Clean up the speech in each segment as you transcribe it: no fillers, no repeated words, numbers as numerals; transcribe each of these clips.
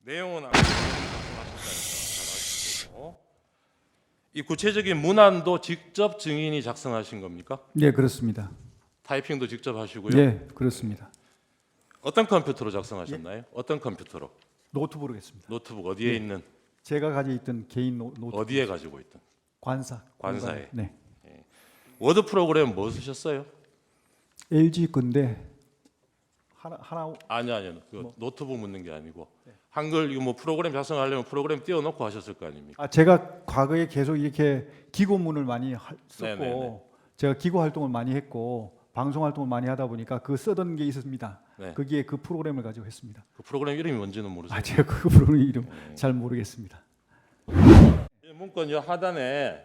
내용은 아까 말씀하셨다니까 잘 아시고 이 구체적인 문안도 직접 증인이 작성하신 겁니까? 네, 그렇습니다. 타이핑도 직접 하시고요. 네, 그렇습니다. 어떤 컴퓨터로 작성하셨나요? 어떤 컴퓨터로? 노트북으로 했습니다. 노트북 어디에 예. 있는? 제가 가지고 있던 개인 노트북. 어디에 가지고 있던? 관사에. 네. 워드 프로그램 뭐 쓰셨어요? LG 건데 하나 아니요. 그 노트북 묻는 게 아니고 한글 이거 뭐 프로그램 작성하려면 프로그램 띄워놓고 하셨을 거 아닙니까? 제가 과거에 계속 이렇게 기고문을 많이 썼고 네네네. 제가 기고 활동을 많이 했고 방송 활동을 많이 하다 보니까 그 쓰던 게 있었습니다. 네. 거기에 그 프로그램을 가지고 했습니다. 그 프로그램 이름이 뭔지는 모르세요? 제가 그 프로그램 이름 잘 모르겠습니다. 이 문건 요 하단에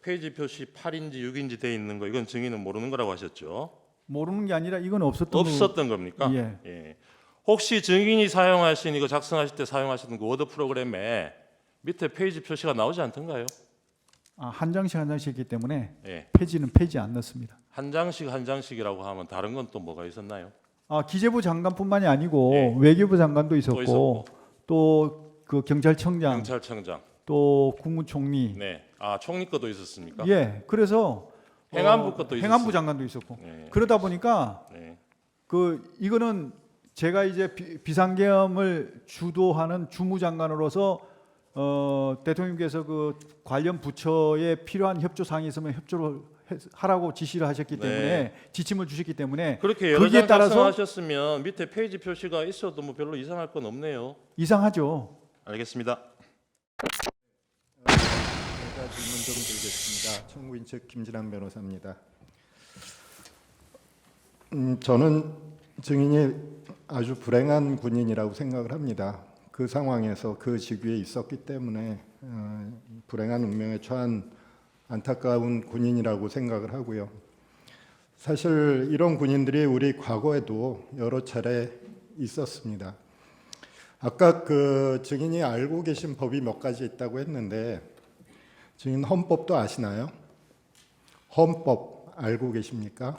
페이지 표시 8인지 6인지 돼 있는 거 이건 증인은 모르는 거라고 하셨죠? 모르는 게 아니라 이건 없었던 겁니까? 예. 혹시 증인이 사용하신 이거 작성하실 때 사용하시는 그 워드 프로그램에 밑에 페이지 표시가 나오지 않던가요? 한 장씩 한 장씩 했기 때문에 예. 페이지는 페이지 안 넣습니다. 한 장씩이라고 하면 다른 건 또 뭐가 있었나요? 기재부 장관뿐만이 아니고 예. 외교부 장관도 또 있었고 또 그 경찰청장, 경찰청장. 또 국무총리. 네. 총리 것도 있었습니까? 예. 그래서 행안부 것도 행안부 있었어요. 장관도 있었고. 네. 그러다 보니까 네. 이거는 제가 이제 비상계엄을 주도하는 주무장관으로서 대통령께서 그 관련 부처에 필요한 협조 사항이 있으면 협조를 하라고 지시를 하셨기 때문에 네. 지침을 주셨기 때문에 그렇게 여러 거기에 장 따라서 작성하셨으면 밑에 페이지 표시가 있어도 뭐 별로 이상할 건 없네요. 이상하죠. 알겠습니다. 제가 질문 좀 드리겠습니다. 청구인 측 김진환 변호사입니다. 저는 증인이 아주 불행한 군인이라고 생각을 합니다. 그 상황에서 그 직위에 있었기 때문에 불행한 운명에 처한 안타까운 군인이라고 생각을 하고요. 사실 이런 군인들이 우리 과거에도 여러 차례 있었습니다. 아까 그 증인이 알고 계신 법이 몇 가지 있다고 했는데 증인 헌법도 아시나요? 헌법 알고 계십니까?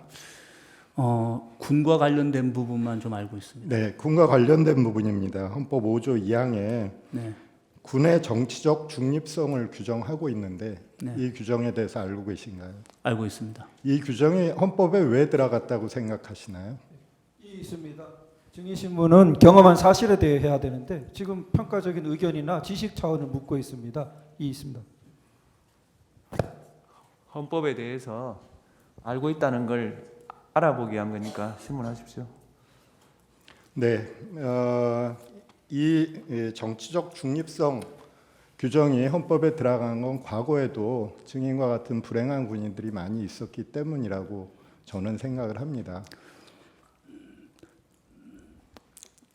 군과 관련된 부분만 좀 알고 있습니다. 네, 군과 관련된 부분입니다. 헌법 5조 2항에 네. 군의 정치적 중립성을 규정하고 있는데 네. 이 규정에 대해서 알고 계신가요? 알고 있습니다. 이 규정이 헌법에 왜 들어갔다고 생각하시나요? 있습니다. 증인 신문은 경험한 사실에 대해 해야 되는데 지금 평가적인 의견이나 지식 차원을 묻고 있습니다. 있습니다. 헌법에 대해서 알고 있다는 걸 알아보기 위한 거니까 신문하십시오. 네, 이 정치적 중립성 규정이 헌법에 들어간 건 과거에도 증인과 같은 불행한 군인들이 많이 있었기 때문이라고 저는 생각을 합니다.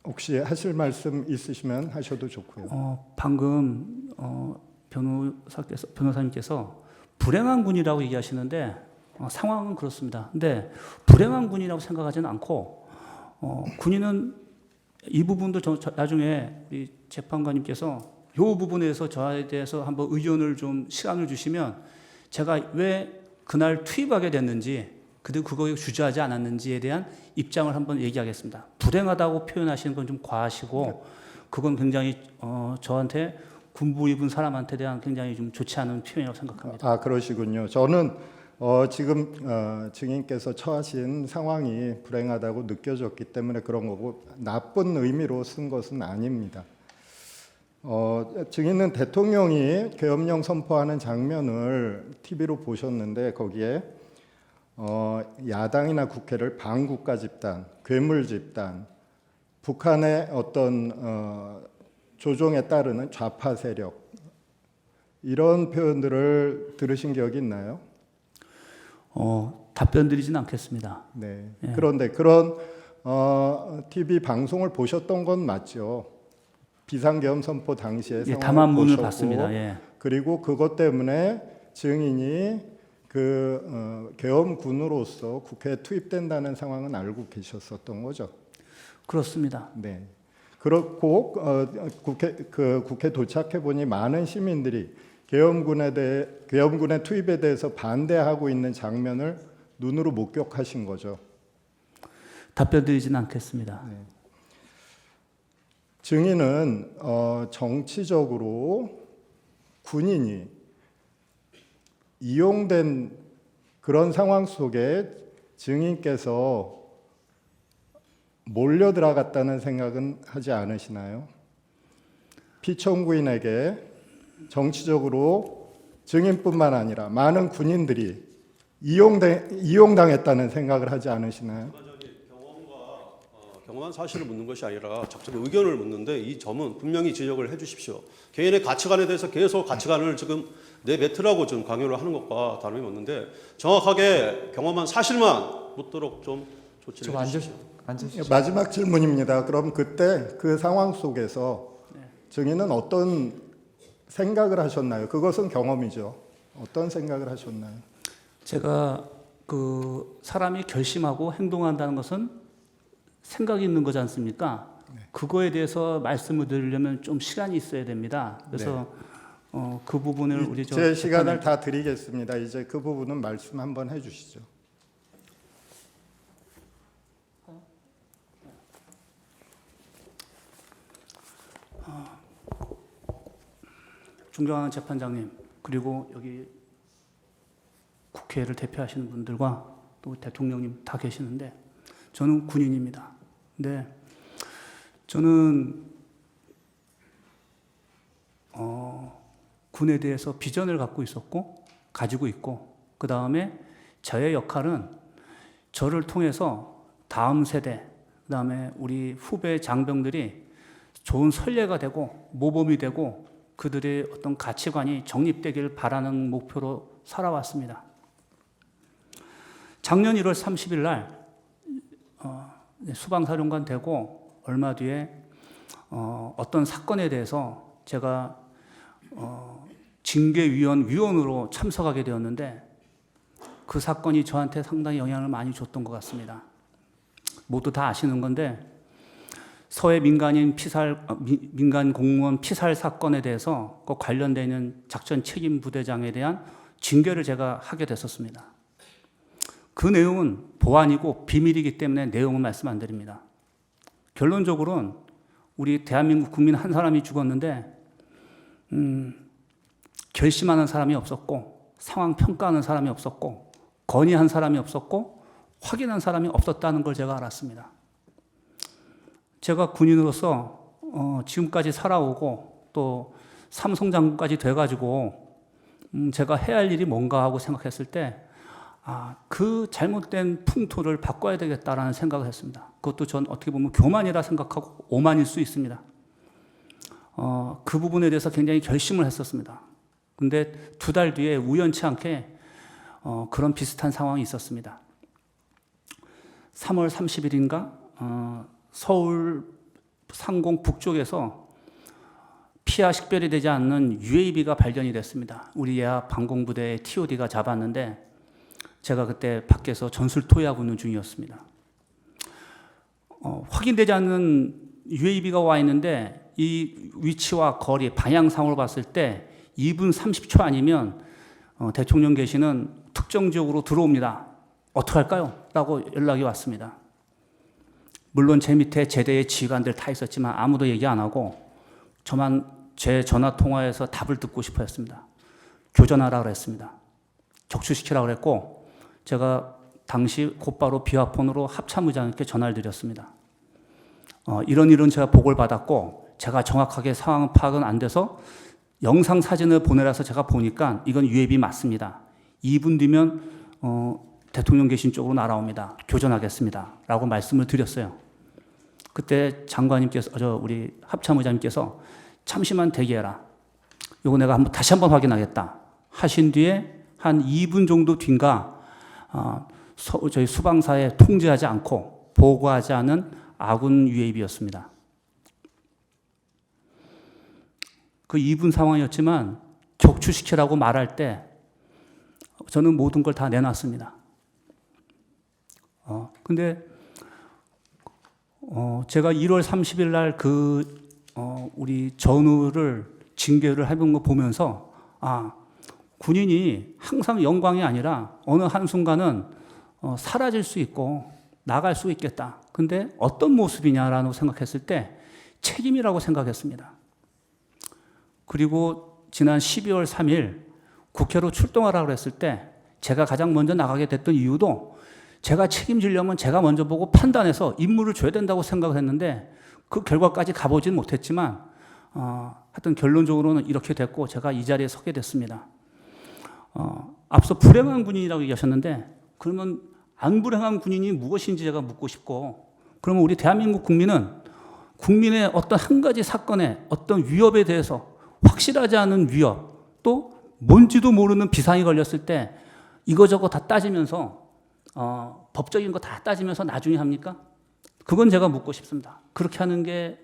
혹시 하실 말씀 있으시면 하셔도 좋고요. 방금 변호사님께서 불행한 군이라고 얘기하시는데 상황은 그렇습니다. 근데 불행한 군이라고 생각하지는 않고 군인은 이 부분도 나중에 이 재판관님께서 이 부분에서 저에 대해서 한번 의견을 좀 시간을 주시면 제가 왜 그날 투입하게 됐는지 그리고 그거에 주저하지 않았는지에 대한 입장을 한번 얘기하겠습니다. 불행하다고 표현하시는 건 좀 과하시고 그건 굉장히 저한테 군부 입은 사람한테 대한 굉장히 좀 좋지 않은 표현이라고 생각합니다. 그러시군요. 저는 지금 증인께서 처하신 상황이 불행하다고 느껴졌기 때문에 그런 거고 나쁜 의미로 쓴 것은 아닙니다. 증인은 대통령이 계엄령 선포하는 장면을 TV로 보셨는데 거기에 야당이나 국회를 반국가 집단, 괴물 집단, 북한의 어떤 조종에 따르는 좌파 세력 이런 표현들을 들으신 기억이 있나요? 답변 드리진 않겠습니다. 네. 예. 그런데 그런 TV 방송을 보셨던 건 맞죠? 비상계엄 선포 당시에 상황을 담화문을 보셨고, 봤습니다. 예. 그리고 그것 때문에 증인이 그 계엄군으로서 국회에 투입된다는 상황은 알고 계셨었던 거죠? 그렇습니다. 네. 그렇고 국회 도착해 보니 많은 시민들이 계엄군의 투입에 대해서 반대하고 있는 장면을 눈으로 목격하신 거죠. 답변 드리진 않겠습니다. 네. 증인은 정치적으로 군인이 이용된 그런 상황 속에 증인께서 몰려 들어갔다는 생각은 하지 않으시나요? 피청구인에게 정치적으로 증인뿐만 아니라 많은 군인들이 이용당했다는 생각을 하지 않으시나요? 경험한 사실을 묻는 것이 아니라 적절히 의견을 묻는데 이 점은 분명히 지적을 해주십시오. 개인의 가치관에 대해서 계속 가치관을 지금 내뱉으라고 좀 강요를 하는 것과 다름이 없는데 정확하게 경험한 사실만 묻도록 좀 조치를 해주십시오. 앉으시죠. 마지막 질문입니다. 그럼 그때 그 상황 속에서 증인은 어떤 생각을 하셨나요? 그것은 경험이죠. 어떤 생각을 하셨나요? 제가 그 사람이 결심하고 행동한다는 것은 생각이 있는 거지 않습니까? 그거에 대해서 말씀을 드리려면 좀 시간이 있어야 됩니다. 그래서 그 부분을 우리 제 시간을 다 드리겠습니다. 이제 그 부분은 말씀 한번 해주시죠. 존경하는 재판장님, 그리고 여기 국회를 대표하시는 분들과 또 대통령님 다 계시는데 저는 군인입니다. 근데 저는 군에 대해서 비전을 갖고 있었고 가지고 있고 그 다음에 저의 역할은 저를 통해서 다음 세대 그 다음에 우리 후배 장병들이 좋은 선례가 되고 모범이 되고 그들의 어떤 가치관이 정립되길 바라는 목표로 살아왔습니다. 작년 1월 30일 날 수방사령관 되고 얼마 뒤에 어떤 사건에 대해서 제가 징계위원으로 참석하게 되었는데 그 사건이 저한테 상당히 영향을 많이 줬던 것 같습니다. 모두 다 아시는 건데 서해 민간 공무원 피살 사건에 대해서 그 관련되어 있는 작전 책임 부대장에 대한 징계를 제가 하게 됐었습니다. 그 내용은 보안이고 비밀이기 때문에 내용은 말씀 안 드립니다. 결론적으로는 우리 대한민국 국민 한 사람이 죽었는데 결심하는 사람이 없었고 상황 평가하는 사람이 없었고 건의한 사람이 없었고 확인한 사람이 없었다는 걸 제가 알았습니다. 제가 군인으로서 지금까지 살아오고 또 삼성장군까지 돼가지고 제가 해야 할 일이 뭔가 하고 생각했을 때 그 잘못된 풍토를 바꿔야 되겠다라는 생각을 했습니다. 그것도 전 어떻게 보면 교만이라 생각하고 오만일 수 있습니다. 그 부분에 대해서 굉장히 결심을 했었습니다. 근데 2달 뒤에 우연치 않게 그런 비슷한 상황이 있었습니다. 3월 30일인가 서울 상공 북쪽에서 피하 식별이 되지 않는 UAV가 발견이 됐습니다. 우리 예하 방공부대의 TOD가 잡았는데 제가 그때 밖에서 전술 토의하고 있는 중이었습니다. 확인되지 않는 UAV가 와 있는데 이 위치와 거리, 방향상으로 봤을 때 2분 30초 아니면 대통령께시는 특정 지역으로 들어옵니다. 어떡할까요? 라고 연락이 왔습니다. 물론 제 밑에 제대의 지휘관들 다 있었지만 아무도 얘기 안 하고 저만 제 전화 통화에서 답을 듣고 싶어 했습니다. 교전하라고 그랬습니다. 적출시키라고 그랬고 제가 당시 곧바로 비화폰으로 합참의장님께 전화를 드렸습니다. 이런 제가 보고를 받았고 제가 정확하게 상황 파악은 안 돼서 영상 사진을 보내라서 제가 보니까 이건 UAV 맞습니다. 2분 뒤면 대통령 계신 쪽으로 날아옵니다. 교전하겠습니다. 라고 말씀을 드렸어요. 그때 장관님께서, 우리 합참의장님께서 잠시만 대기해라. 이거 내가 다시 한번 확인하겠다. 하신 뒤에 한 2분 정도 뒤인가 저희 수방사에 통제하지 않고 보고하지 않은 아군 UAV였습니다. 그 2분 상황이었지만 격추시키라고 말할 때 저는 모든 걸 다 내놨습니다. 근데 제가 1월 30일 날 우리 전우를 징계를 해본 거 보면서 군인이 항상 영광이 아니라 어느 한순간은 사라질 수 있고 나갈 수 있겠다. 근데 어떤 모습이냐라고 생각했을 때 책임이라고 생각했습니다. 그리고 지난 12월 3일 국회로 출동하라고 했을 때 제가 가장 먼저 나가게 됐던 이유도 제가 책임지려면 제가 먼저 보고 판단해서 임무를 줘야 된다고 생각을 했는데 그 결과까지 가보진 못했지만 하여튼 결론적으로는 이렇게 됐고 제가 이 자리에 서게 됐습니다. 앞서 불행한 군인이라고 얘기하셨는데 그러면 안 불행한 군인이 무엇인지 제가 묻고 싶고 그러면 우리 대한민국 국민은 국민의 어떤 한 가지 사건에 어떤 위협에 대해서 확실하지 않은 위협 또 뭔지도 모르는 비상이 걸렸을 때 이거저거 다 따지면서 법적인 거 다 따지면서 나중에 합니까? 그건 제가 묻고 싶습니다. 그렇게 하는 게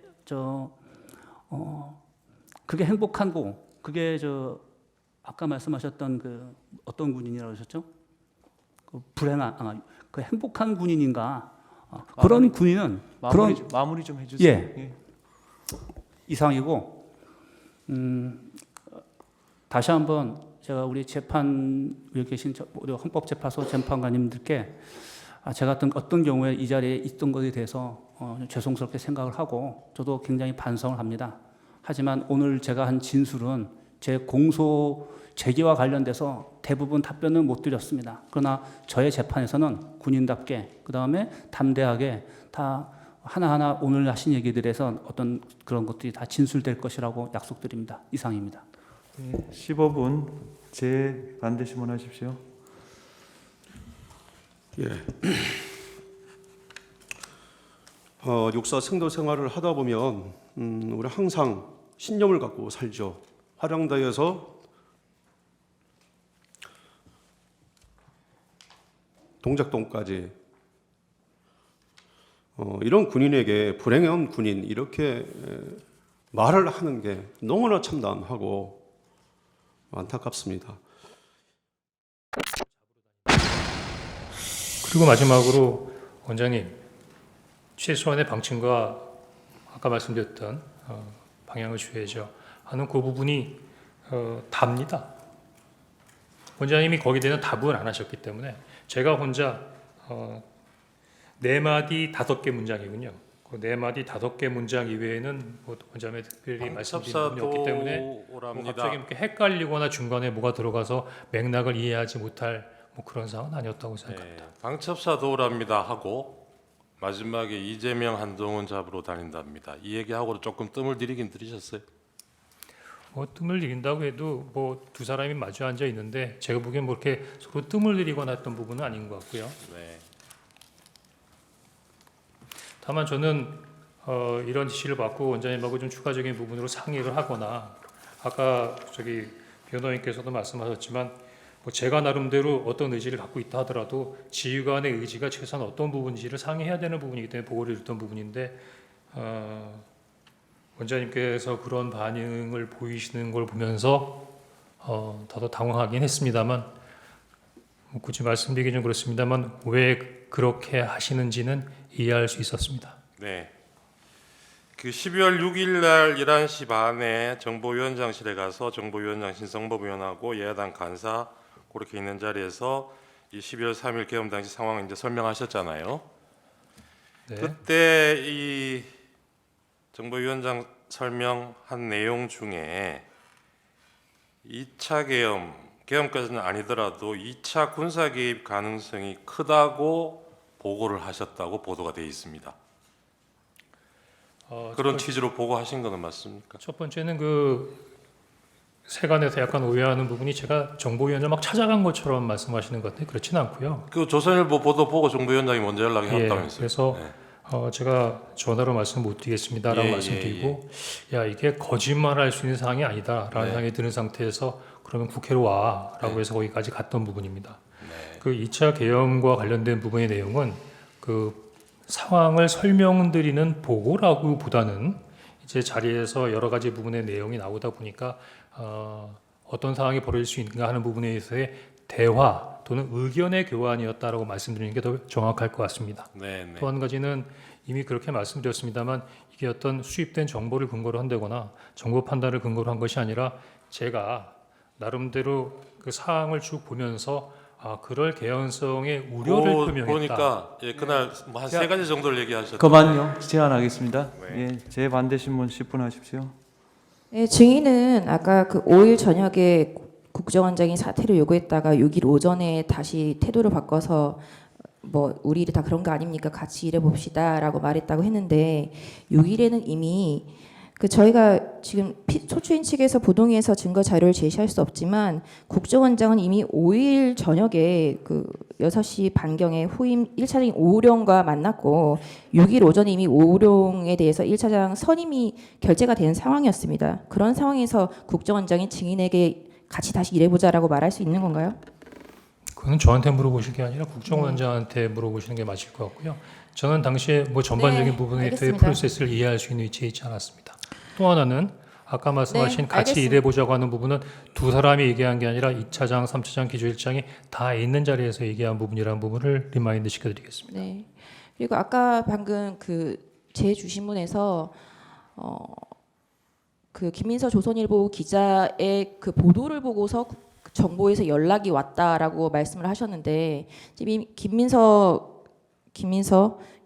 그게 행복한 거 그게 아까 말씀하셨던 그 어떤 군인이라고 하셨죠? 그 불행한 그 행복한 군인인가? 그런 군인은 마무리 좀 해주세요. 예. 이상이고 다시 한번 제가 우리 재판 위에 계신 우리 헌법재판소 재판관님들께 제가 어떤 경우에 이 자리에 있던 것에 대해서 죄송스럽게 생각을 하고 저도 굉장히 반성을 합니다. 하지만 오늘 제가 한 진술은 제 공소 제기와 관련돼서 대부분 답변은 못 드렸습니다. 그러나 저의 재판에서는 군인답게 그다음에 담대하게 다 하나하나 오늘 하신 얘기들에서 어떤 그런 것들이 다 진술될 것이라고 약속드립니다. 이상입니다. 15분 제 반대 신문하십시오. 예. 육사 생도 생활을 하다 보면 우리 항상 신념을 갖고 살죠. 화량대에서 동작동까지 이런 군인에게 불행한 군인 이렇게 말을 하는 게 너무나 참담하고 안타깝습니다. 그리고 마지막으로 원장님 최소한의 방침과 아까 말씀드렸던 방향을 주어야죠 하는 그 부분이 답니다. 원장님이 거기에 대한 답을 안 하셨기 때문에 제가 혼자 4마디 5개 문장이군요. 그 4마디 5개 문장 이외에는 뭐 원장님이 특별히 말씀드린 부분이 없기 때문에 뭐 갑자기 이렇게 헷갈리거나 중간에 뭐가 들어가서 맥락을 이해하지 못할 뭐 그런 상황은 아니었다고 생각합니다. 네, 방첩사도랍니다 하고 마지막에 이재명 한동훈 잡으러 다닌답니다. 이 얘기하고도 조금 뜸을 들이긴 들이셨어요. 뜸을 들인다고 해도 뭐 두 사람이 마주 앉아 있는데 제가 보기엔 뭐 이렇게 서로 뜸을 들이거나 했던 부분은 아닌 것 같고요. 네. 다만 저는 이런 지시를 받고 원장님하고 좀 추가적인 부분으로 상의를 하거나 아까 변호인께서도 말씀하셨지만 뭐 제가 나름대로 어떤 의지를 갖고 있다 하더라도 지휘관의 의지가 최소한 어떤 부분인지를 상의해야 되는 부분이기 때문에 보고를 줬던 부분인데 원장님께서 그런 반응을 보이시는 걸 보면서 더더 당황하긴 했습니다만 뭐 굳이 말씀드리기 좀 그렇습니다만 왜 그렇게 하시는지는 이해할 수 있었습니다. 네. 그 12월 6일 날 11시 반에 정보위원장실에 가서 정보위원장 신성범 의원하고 여야당 간사 그렇게 있는 자리에서 이 12월 3일 계엄 당시 상황을 이제 설명하셨잖아요. 네. 그때 이 정보위원장 설명한 내용 중에 2차 계엄까지는 아니더라도 2차 군사 개입 가능성이 크다고 보고를 하셨다고 보도가 되어 있습니다. 그런 취지로 보고하신 것은 맞습니까? 첫 번째는 그 세간에서 약간 오해하는 부분이 제가 정보위원장 막 찾아간 것처럼 말씀하시는 것 같은데 그렇지는 않고요. 그 조선일보 보도 보고 정보위원장이 먼저 연락이 예, 왔다면서요. 그래서 네. 제가 전화로 말씀 못 드리겠습니다라고 예, 말씀드리고 야 이게 거짓말할 수 있는 사항이 아니다라는 네. 생각이 드는 상태에서 그러면 국회로 와라고 네. 해서 거기까지 갔던 부분입니다. 네. 그 2차 계엄과 관련된 부분의 내용은 그 상황을 설명드리는 보고라고 보다는 이제 자리에서 여러 가지 부분의 내용이 나오다 보니까 어떤 상황이 벌어질 수 있는가 하는 부분에 있어서의 대화 또는 의견의 교환이었다라고 말씀드리는 게 더 정확할 것 같습니다. 네, 네. 또 한 가지는 이미 그렇게 말씀드렸습니다만 이게 어떤 수입된 정보를 근거로 한다거나 정보 판단을 근거로 한 것이 아니라 제가 나름대로 그 사항을 쭉 보면서 그럴 개연성의 우려를 표명했다. 보니까 예, 그날 뭐 한 세 가지 정도를 얘기하셨죠. 그만요. 제안하겠습니다. 네. 예, 제 반대 신문 10분 하십시오. 네, 증인은 아까 그 5일 저녁에 국정원장이 사퇴를 요구했다가 6일 오전에 다시 태도를 바꿔서 뭐 우리 일이 다 그런 거 아닙니까? 같이 일해 봅시다라고 말했다고 했는데 6일에는 이미 그 저희가 지금 소추인 측에서 부동의해서 증거 자료를 제시할 수 없지만 국정원장은 이미 5일 저녁에 그 6시 반경에 후임 1차장인 오우룡과 만났고 6일 오전에 이미 오우룡에 대해서 1차장 선임이 결재가 된 상황이었습니다. 그런 상황에서 국정원장이 증인에게 같이 다시 일해보자라고 말할 수 있는 건가요? 그거는 저한테 물어보실 게 아니라 국정원장한테 물어보시는 게 맞을 것 같고요. 저는 당시에 뭐 전반적인 네, 부분에 대해 알겠습니다. 프로세스를 이해할 수 있는 위치에 있지 않았습니다. 또 하나는 아까 말씀하신 네, 같이 알겠습니다. 일해보자고 하는 부분은 두 사람이 얘기한 게 아니라 2차장, 3차장, 기조일장이 다 있는 자리에서 얘기한 부분이라는 부분을 리마인드 시켜드리겠습니다. 네. 그리고 아까 방금 그 제 주신문에서 그 김민서 조선일보 기자의 그 보도를 보고서 정보에서 연락이 왔다라고 말씀을 하셨는데 지금 이 김민서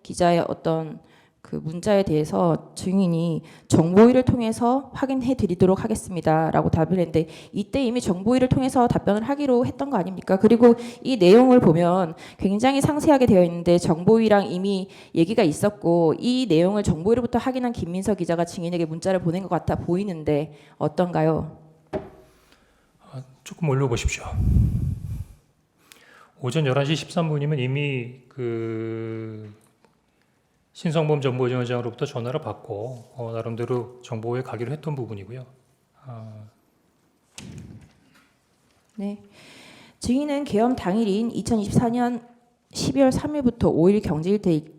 기자의 어떤 그 문자에 대해서 증인이 정보위를 통해서 확인해 드리도록 하겠습니다라고 답을 했는데 이때 이미 정보위를 통해서 답변을 하기로 했던 거 아닙니까? 그리고 이 내용을 보면 굉장히 상세하게 되어 있는데 정보위랑 이미 얘기가 있었고 이 내용을 정보위로부터 확인한 김민서 기자가 증인에게 문자를 보낸 것 같아 보이는데 어떤가요? 조금 올려보십시오. 오전 11시 13분이면 이미 그 신성범 정보위원장으로부터 전화를 받고 나름대로 정보에 가기로 했던 부분이고요. 네. 증인은 계엄 당일인 2024년 12월 3일부터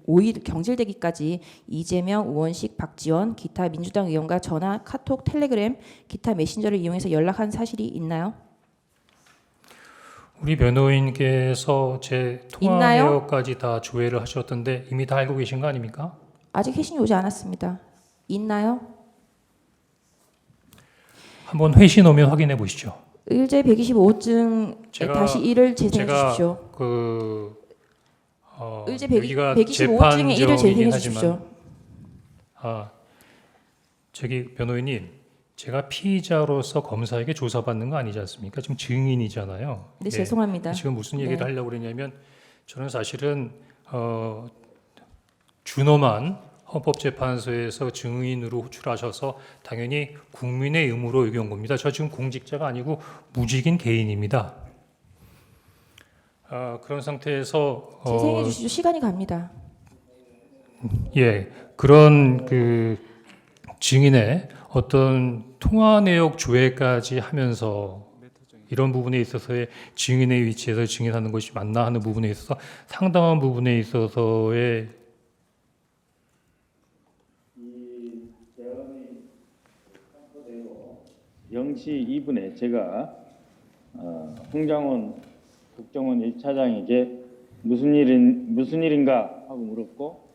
5일 경질되기까지 이재명, 우원식, 박지원, 기타 민주당 의원과 전화, 카톡, 텔레그램, 기타 메신저를 이용해서 연락한 사실이 있나요? 우리 변호인께서 제 통화 있나요? 내역까지 다 조회를 하셨던데 이미 다 알고 계신 거 아닙니까? 아직 회신이 오지 않았습니다. 있나요? 한번 회신 오면 확인해 보시죠. 의제 125호증 제가- 다시 이를 재생해 제가 주십시오. 의제 여기가 125호증의 이를 재생해 재판정이긴 주십시오. 하지만 저기 변호인님, 제가 피의자로서 검사에게 조사받는 거 아니지 않습니까? 지금 증인이잖아요. 네, 예. 죄송합니다. 지금 무슨 얘기를 네. 하려고 그러냐면 저는 사실은 준엄한 헌법재판소에서 증인으로 호출하셔서 당연히 국민의 의무로 여기 온 겁니다. 저 지금 공직자가 아니고 무직인 개인입니다. 그런 상태에서 재생해 주십시오. 시간이 갑니다. 예, 그런 그 증인의 어떤 통화 내역 조회까지 하면서 이런 부분에 있어서의 증인의 위치에서 증인하는 것이 맞나 하는 부분에 있어서 상당한 부분에 있어서의 0시 2분에 제가 홍장원 국정원 1차장에게 무슨 일인가 하고 물었고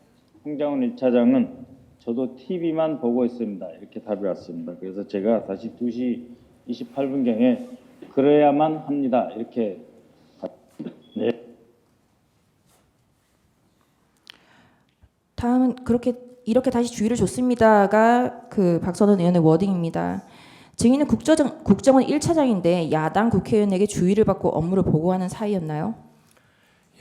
홍장원 1차장은 저도 TV만 보고 있습니다. 이렇게 답이 왔습니다. 그래서 제가 다시 2시 28분경에 그래야만 합니다. 이렇게 네. 다음은 이렇게 다시 주의를 줬습니다가 그 박선원 의원의 워딩입니다. 증인은 국정원 1차장인데 야당 국회의원에게 주의를 받고 업무를 보고하는 사이였나요?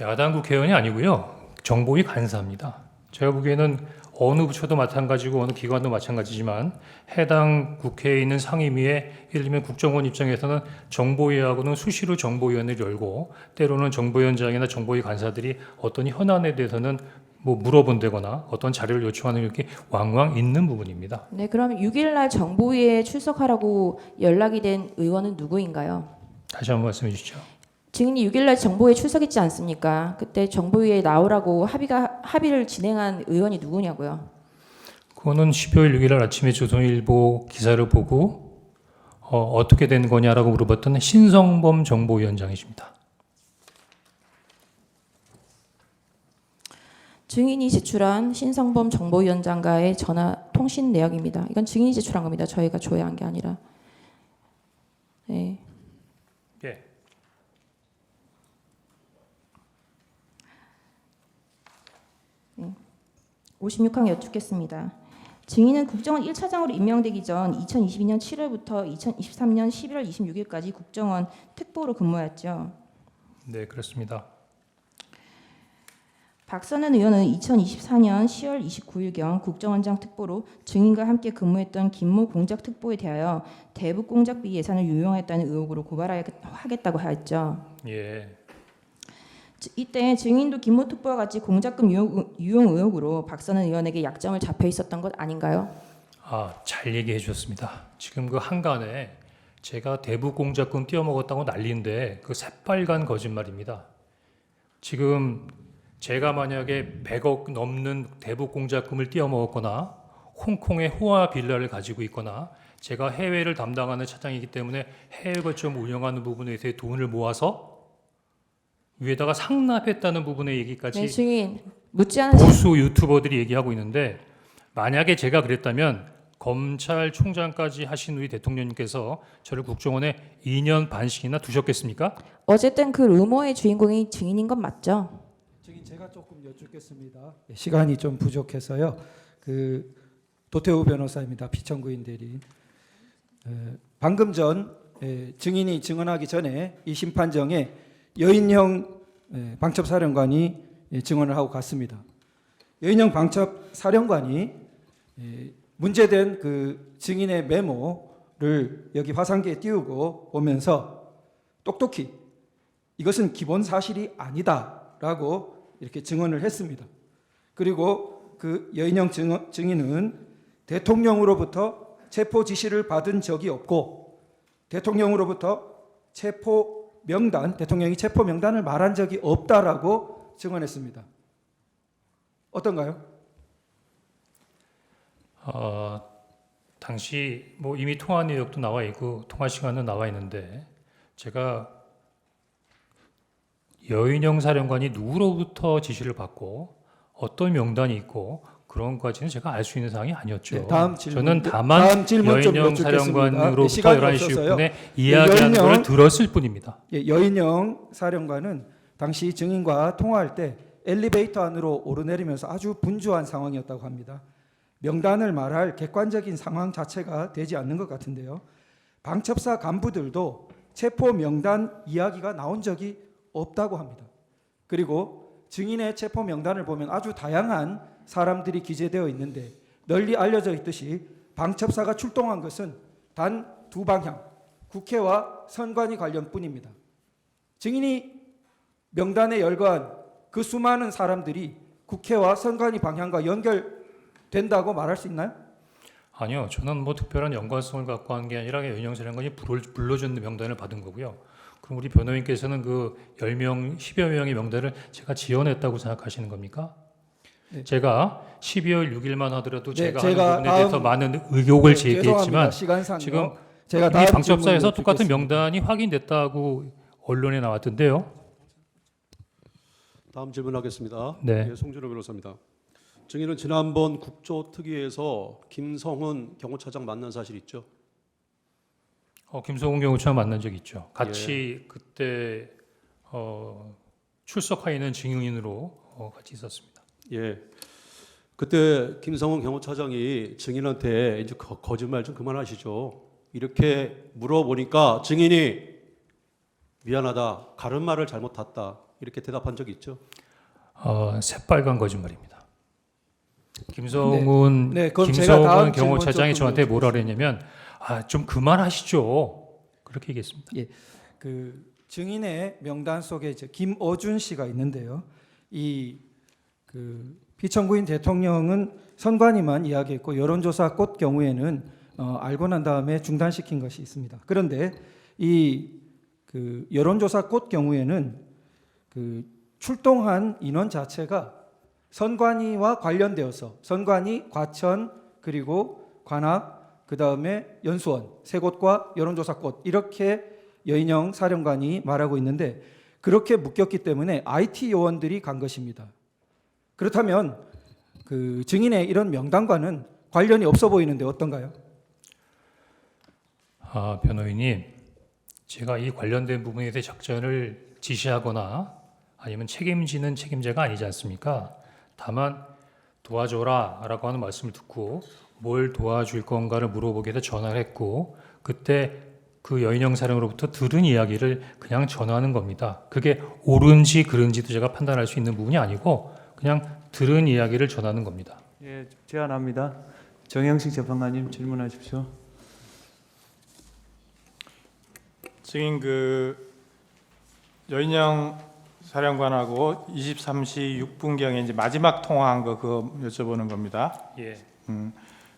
야당 국회의원이 아니고요. 정보위 간사입니다. 제가 보기에는 어느 부처도 마찬가지고 어느 기관도 마찬가지지만 해당 국회에 있는 상임위에 예를 들면 국정원 입장에서는 정보위하고는 수시로 정보위원회를 열고 때로는 정보위원장이나 정보위 간사들이 어떤 현안에 대해서는 뭐 물어본다거나 어떤 자료를 요청하는 이렇게 왕왕 있는 부분입니다. 네, 그럼 6일 날 정보위에 출석하라고 연락이 된 의원은 누구인가요? 다시 한번 말씀해 주시죠. 증인이 6일 날 정보위에 출석했지 않습니까? 그때 정보위에 나오라고 합의를 진행한 의원이 누구냐고요? 그거는 12월 6일 날 아침에 조선일보 기사를 보고 어떻게 된 거냐라고 물어봤던 신성범 정보위원장이십니다. 증인이 제출한 신성범 정보위원장과의 전화 통신 내역입니다. 이건 증인이 제출한 겁니다. 저희가 조회한 게 아니라. 네. 예. 56항 여쭙겠습니다. 증인은 국정원 1차장으로 임명되기 전 2022년 7월부터 2023년 11월 26일까지 국정원 특보로 근무했죠. 네, 그렇습니다. 박선은 의원은 2024년 10월 29일경 국정원장 특보로 증인과 함께 근무했던 김모 공작 특보에 대하여 대북 공작비 예산을 유용했다는 의혹으로 고발하겠다고 하였죠. 예. 이때 증인도 김모 특보와 같이 공작금 유용 의혹으로 박선은 의원에게 약점을 잡혀 있었던 것 아닌가요? 잘 얘기해 주셨습니다. 지금 그 한간에 제가 대북 공작금 띄어먹었다고 난리인데 그 새빨간 거짓말입니다. 지금 제가 만약에 100억 넘는 대북 공작금을 띄어먹었거나 홍콩의 호화 빌라를 가지고 있거나 제가 해외를 담당하는 차장이기 때문에 해외 거점 운영하는 부분에 대해 돈을 모아서 위에다가 상납했다는 부분의 얘기까지 네, 증인 묻지 않은 보수 유튜버들이 얘기하고 있는데 만약에 제가 그랬다면 검찰총장까지 하신 우리 대통령님께서 저를 국정원에 2년 반씩이나 두셨겠습니까? 어쨌든 그 루머의 주인공이 증인인 건 맞죠? 증인 제가 조금 여쭙겠습니다. 시간이 좀 부족해서요. 그 도태우 변호사입니다. 피청구인 대리인. 방금 전 증인이 증언하기 전에 이 심판정에 여인형 방첩사령관이 증언을 하고 갔습니다. 여인형 방첩사령관이 문제된 그 증인의 메모를 여기 화상기에 띄우고 오면서 똑똑히 이것은 기본 사실이 아니다라고 이렇게 증언을 했습니다. 그리고 그 여인형 증인은 대통령으로부터 체포 지시를 받은 적이 없고 대통령으로부터 대통령이 체포 명단을 말한 적이 없다라고 증언했습니다. 어떤가요? 당시 뭐 이미 통화 내역도 나와 있고 통화 시간은 나와 있는데 제가 여인영 사령관이 누구로부터 지시를 받고 어떤 명단이 있고 그런 것까지는 제가 알 수 있는 사항이 아니었죠. 네, 다음 질문, 저는 다만 다음 질문 좀 여인영 여쭙겠습니다. 사령관으로부터 시간이 11시 없어서요. 6분에 이야기하는 여인영- 걸 들었을 뿐입니다. 여인영 사령관은 당시 증인과 통화할 때 엘리베이터 안으로 오르내리면서 아주 분주한 상황이었다고 합니다. 명단을 말할 객관적인 상황 자체가 되지 않는 것 같은데요. 방첩사 간부들도 체포 명단 이야기가 나온 적이 없다고 합니다. 그리고 증인의 체포 명단을 보면 아주 다양한 사람들이 기재되어 있는데 널리 알려져 있듯이 방첩사가 출동한 것은 단 두 방향, 국회와 선관위 관련뿐입니다. 증인이 명단에 열거한 그 수많은 사람들이 국회와 선관위 방향과 연결된다고 말할 수 있나요? 아니요. 저는 뭐 특별한 연관성을 갖고 한 게 아니라 여인영 사령관이 불러준 명단을 받은 거고요. 그럼 우리 변호인께서는 그 10명, 10여 명의 명단을 제가 지어냈다고 생각하시는 겁니까? 네. 제가 12월 6일만 하더라도 네, 제가 제가 하는 부분에 대해서 많은 의혹을 제기했지만 시간상요. 지금 제가 이미 다음 방첩사에서 질문을 똑같은 듣겠습니다. 명단이 확인됐다고 언론에 나왔던데요. 다음 질문하겠습니다. 네. 송준호 변호사입니다. 증인은 지난번 국조특위에서 김성훈 경호차장 만난 사실 있죠? 김성훈 경호처 만난 적 있죠. 같이 그때 출석하 있는 증인으로 같이 있었습니다. 예. 그때 김성훈 경호차장이 증인한테 이제 거짓말 좀 그만하시죠. 이렇게 물어보니까 증인이 미안하다, 가른 말을 잘못 탔다 이렇게 대답한 적이 있죠. 새빨간 거짓말입니다. 김성훈 네, 그럼 제가 다음 경호차장이 질문 저한테 조금 뭐라 그랬냐면 좀 그만하시죠. 그렇게 얘기했습니다. 그 증인의 명단 속에 이제 김어준 씨가 있는데요. 이 그 피청구인 대통령은 선관위만 이야기했고 여론조사 꽃 경우에는 알고 난 다음에 중단시킨 것이 있습니다. 그런데 이 그 여론조사 꽃 경우에는 그 출동한 인원 자체가 선관위와 관련되어서 선관위, 과천 그리고 관악 그 다음에 연수원 세 곳과 여론조사 꽃 이렇게 여인영 사령관이 말하고 있는데 그렇게 묶였기 때문에 IT 요원들이 간 것입니다. 그렇다면 그 증인의 이런 명단과는 관련이 없어 보이는데 어떤가요? 변호인님, 제가 이 관련된 부분에 대해 작전을 지시하거나 아니면 책임지는 책임자가 아니지 않습니까? 다만 도와줘라라고 하는 말씀을 듣고 뭘 도와줄 건가를 물어보기 위해서 전화를 했고 그때 그 여인영 사령으로부터 들은 이야기를 그냥 전하는 겁니다. 그게 옳은지 그른지도 제가 판단할 수 있는 부분이 아니고 그냥 들은 이야기를 전하는 겁니다. 예, 제안합니다. 정영식 재판관님 질문하십시오. 증인 여인영 사령관하고 23시 6분경에 이제 마지막 통화한 거 그거 여쭤보는 겁니다. 예.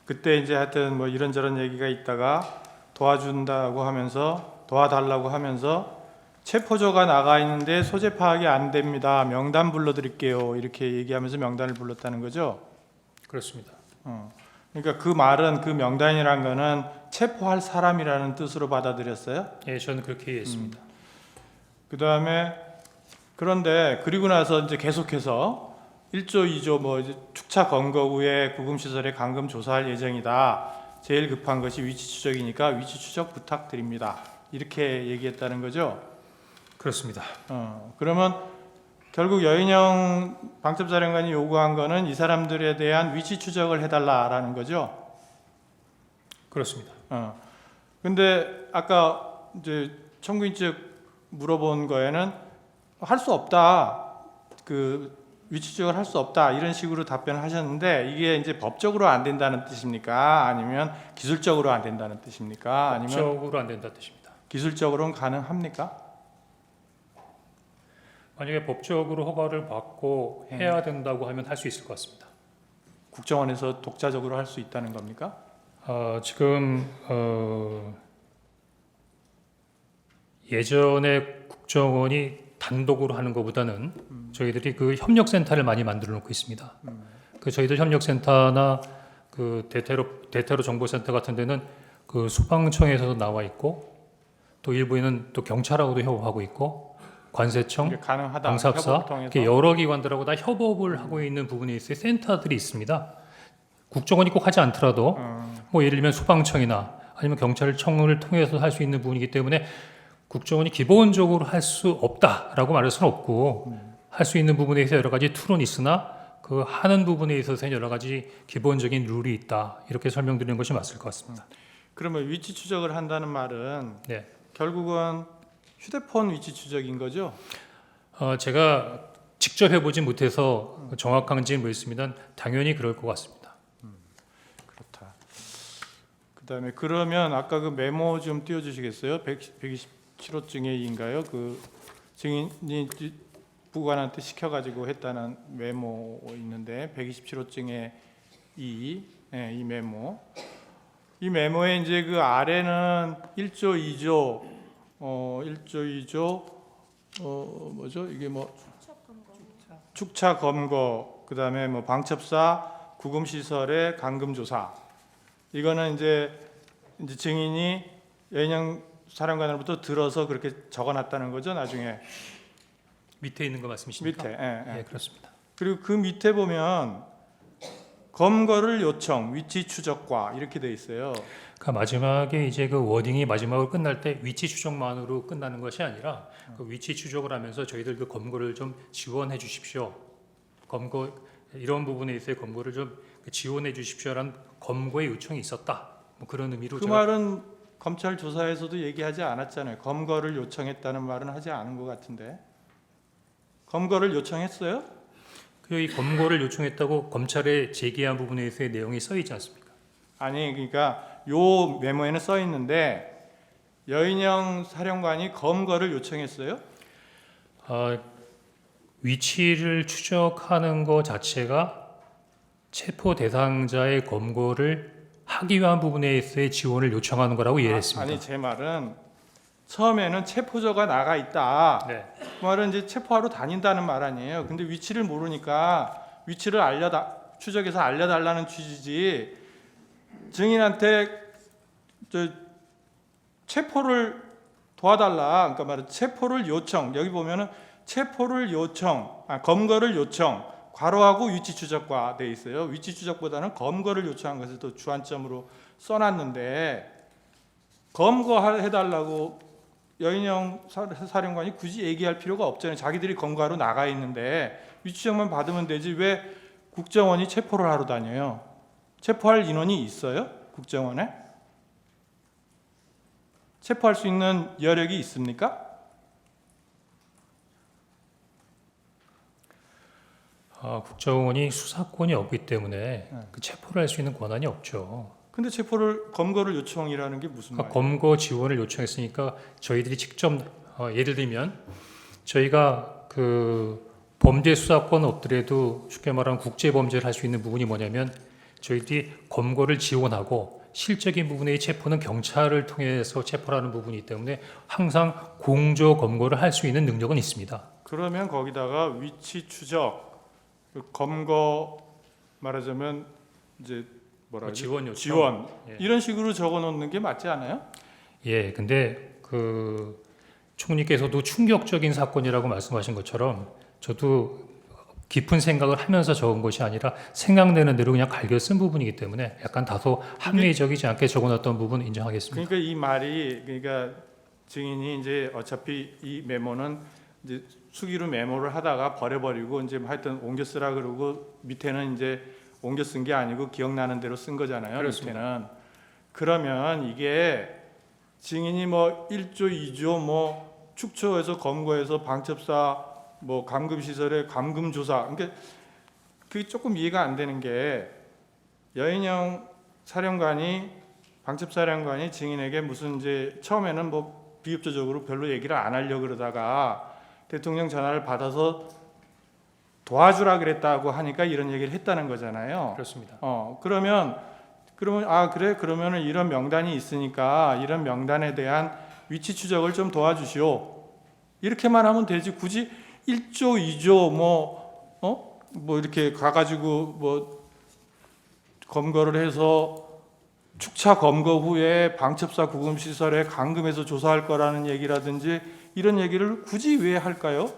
그때 이제 하여튼 뭐 이런저런 얘기가 있다가 도와준다고 하면서 도와달라고 하면서 체포조가 나가 있는데 소재 파악이 안 됩니다. 명단 불러드릴게요. 이렇게 얘기하면서 명단을 불렀다는 거죠. 그렇습니다. 그러니까 그 말은 그 명단이란 거는 체포할 사람이라는 뜻으로 받아들였어요. 예, 저는 그렇게 이해했습니다. 그다음에 그런데 그리고 나서 이제 계속해서 1조, 2조 뭐 이제 축차 검거 후에 구금시설에 감금 조사할 예정이다. 제일 급한 것이 위치 추적이니까 위치 추적 부탁드립니다. 이렇게 얘기했다는 거죠. 그렇습니다. 그러면 결국 여인영 방첩사령관이 요구한 거는 이 사람들에 대한 위치 추적을 해달라라는 거죠. 그렇습니다. 근데 아까 이제 청구인 측 물어본 거에는 할 수 없다. 그 위치 추적을 할 수 없다. 이런 식으로 답변을 하셨는데 이게 이제 법적으로 안 된다는 뜻입니까? 아니면 기술적으로 안 된다는 뜻입니까? 아니면 법적으로 안 된다는 뜻입니다. 기술적으로는 가능합니까? 만약에 법적으로 허가를 받고 해야 된다고 하면 할 수 있을 것 같습니다. 국정원에서 독자적으로 할 수 있다는 겁니까? 지금 예전에 국정원이 단독으로 하는 것보다는 저희들이 그 협력센터를 많이 만들어 놓고 있습니다. 그 저희들 협력센터나 그 대테러 정보센터 같은 데는 그 소방청에서도 나와 있고 또 일부에는 또 경찰하고도 협업하고 있고 관세청, 이게 가능하다. 방사업사 협업을 통해서? 이렇게 여러 기관들하고 다 협업을 하고 있는 부분에 있어요. 센터들이 있습니다. 국정원이 꼭 하지 않더라도 뭐 예를 들면 소방청이나 아니면 경찰청을 통해서 할 수 있는 부분이기 때문에 국정원이 기본적으로 할 수 없다라고 말할 수는 없고 할 수 있는 부분에 있어서 여러 가지 툴은 있으나 그 하는 부분에 있어서는 여러 가지 기본적인 룰이 있다 이렇게 설명드리는 것이 맞을 것 같습니다. 그러면 위치 추적을 한다는 말은 네. 결국은 휴대폰 위치 추적인 거죠? 제가 직접 해보진 못해서 정확한지는 모르겠습니다. 당연히 그럴 것 같습니다. 그렇다. 그다음에 그러면 아까 그 메모 좀 띄워주시겠어요? 127호증의 2인가요? 그 증인이 부관한테 시켜가지고 했다는 메모 있는데 127호증의 2, 네, 이 메모. 이 메모에 이제 그 아래는 1조, 2조, 1조, 2조, 뭐죠? 이게 뭐 축차 검거, 그다음에 뭐 방첩사 구금 시설의 감금 조사. 이거는 이제 증인이 여인영 사령관으로부터 들어서 그렇게 적어놨다는 거죠. 나중에 밑에 있는 거 말씀이십니까? 밑에. 예, 그렇습니다. 그리고 그 밑에 보면 검거를 요청, 위치 추적과 이렇게 돼 있어요. 그 마지막에 이제 그 워딩이 마지막으로 끝날 때 위치 추적만으로 끝나는 것이 아니라 그 위치 추적을 하면서 저희들 그 검거를 좀 지원해 주십시오. 검거 이런 부분에 있어서 검거를 좀 지원해 주십시오라는 검거의 요청이 있었다. 뭐 그런 의미로 그 말은 검찰 조사에서도 얘기하지 않았잖아요. 검거를 요청했다는 말은 하지 않은 것 같은데. 검거를 요청했어요? 이 검거를 요청했다고 검찰에 제기한 부분에 있어서의 내용이 써 있지 않습니까? 아니 그러니까 요 메모에는 써 있는데 여인영 사령관이 검거를 요청했어요? 위치를 추적하는 것 자체가 체포 대상자의 검거를 하기 위한 부분에 있어서의 지원을 요청하는 거라고 이해했습니다. 아니 제 말은 처음에는 체포조가 나가 있다. 네. 그 말은 이제 체포하러 다닌다는 말 아니에요. 근데 위치를 모르니까 위치를 추적해서 알려달라는 취지지. 증인한테 체포를 도와달라. 그러니까 말은 체포를 요청. 여기 보면은 체포를 요청, 검거를 요청. 괄호하고 위치 추적과 돼 있어요. 위치 추적보다는 검거를 요청한 것을 또 주안점으로 써놨는데 검거해달라고 여인영 사령관이 굳이 얘기할 필요가 없잖아요. 자기들이 검거하러 나가 있는데 위치 추적만 받으면 되지 왜 국정원이 체포를 하러 다녀요. 체포할 인원이 있어요? 국정원에? 체포할 수 있는 여력이 있습니까? 국정원이 수사권이 없기 때문에 그 체포를 할 수 있는 권한이 없죠. 근데 검거를 요청이라는 게 무슨 말이에요? 검거 지원을 요청했으니까 저희들이 직접 예를 들면 저희가 그 범죄 수사권 없더라도 쉽게 말하면 국제 범죄를 할 수 있는 부분이 뭐냐면 저희들이 검거를 지원하고 실적인 부분의 체포는 경찰을 통해서 체포를 하는 부분이기 때문에 항상 공조 검거를 할 수 있는 능력은 있습니다. 그러면 거기다가 위치 추적, 그 검거 말하자면 이제 뭐라 그러지? 지원 요청. 지원 예. 이런 식으로 적어 놓는 게 맞지 않아요? 예, 근데 그 총리께서도 충격적인 사건이라고 말씀하신 것처럼 저도 깊은 생각을 하면서 적은 것이 아니라 생각되는 대로 그냥 갈겨 쓴 부분이기 때문에 약간 다소 합리적이지 않게 적어놨던 부분 인정하겠습니다. 그러니까 이 말이 그러니까 증인이 이제 어차피 이 메모는 이제 수기로 메모를 하다가 버려버리고 이제 하여튼 옮겨 쓰라 그러고 밑에는 이제 옮겨 쓴 게 아니고 기억나는 대로 쓴 거잖아요. 그렇습니다. 밑에는. 그러면 이게 증인이 뭐 1조, 2조 뭐 축초해서 검거해서 방첩사 뭐 감금시설의 감금조사 그러니까 그게 조금 이해가 안 되는 게 여인영 사령관이 방첩사령관이 증인에게 무슨 이제 처음에는 뭐 비협조적으로 별로 얘기를 안 하려고 그러다가 대통령 전화를 받아서 도와주라 그랬다고 하니까 이런 얘기를 했다는 거잖아요. 그렇습니다. 그러면 아 그래 그러면은 이런 명단이 있으니까 이런 명단에 대한 위치 추적을 좀 도와주시오. 이렇게만 하면 되지 굳이 1조, 2조 뭐 이렇게 가가지고 뭐 검거를 해서 축차 검거 후에 방첩사 구금시설에 감금해서 조사할 거라는 얘기라든지 이런 얘기를 굳이 왜 할까요?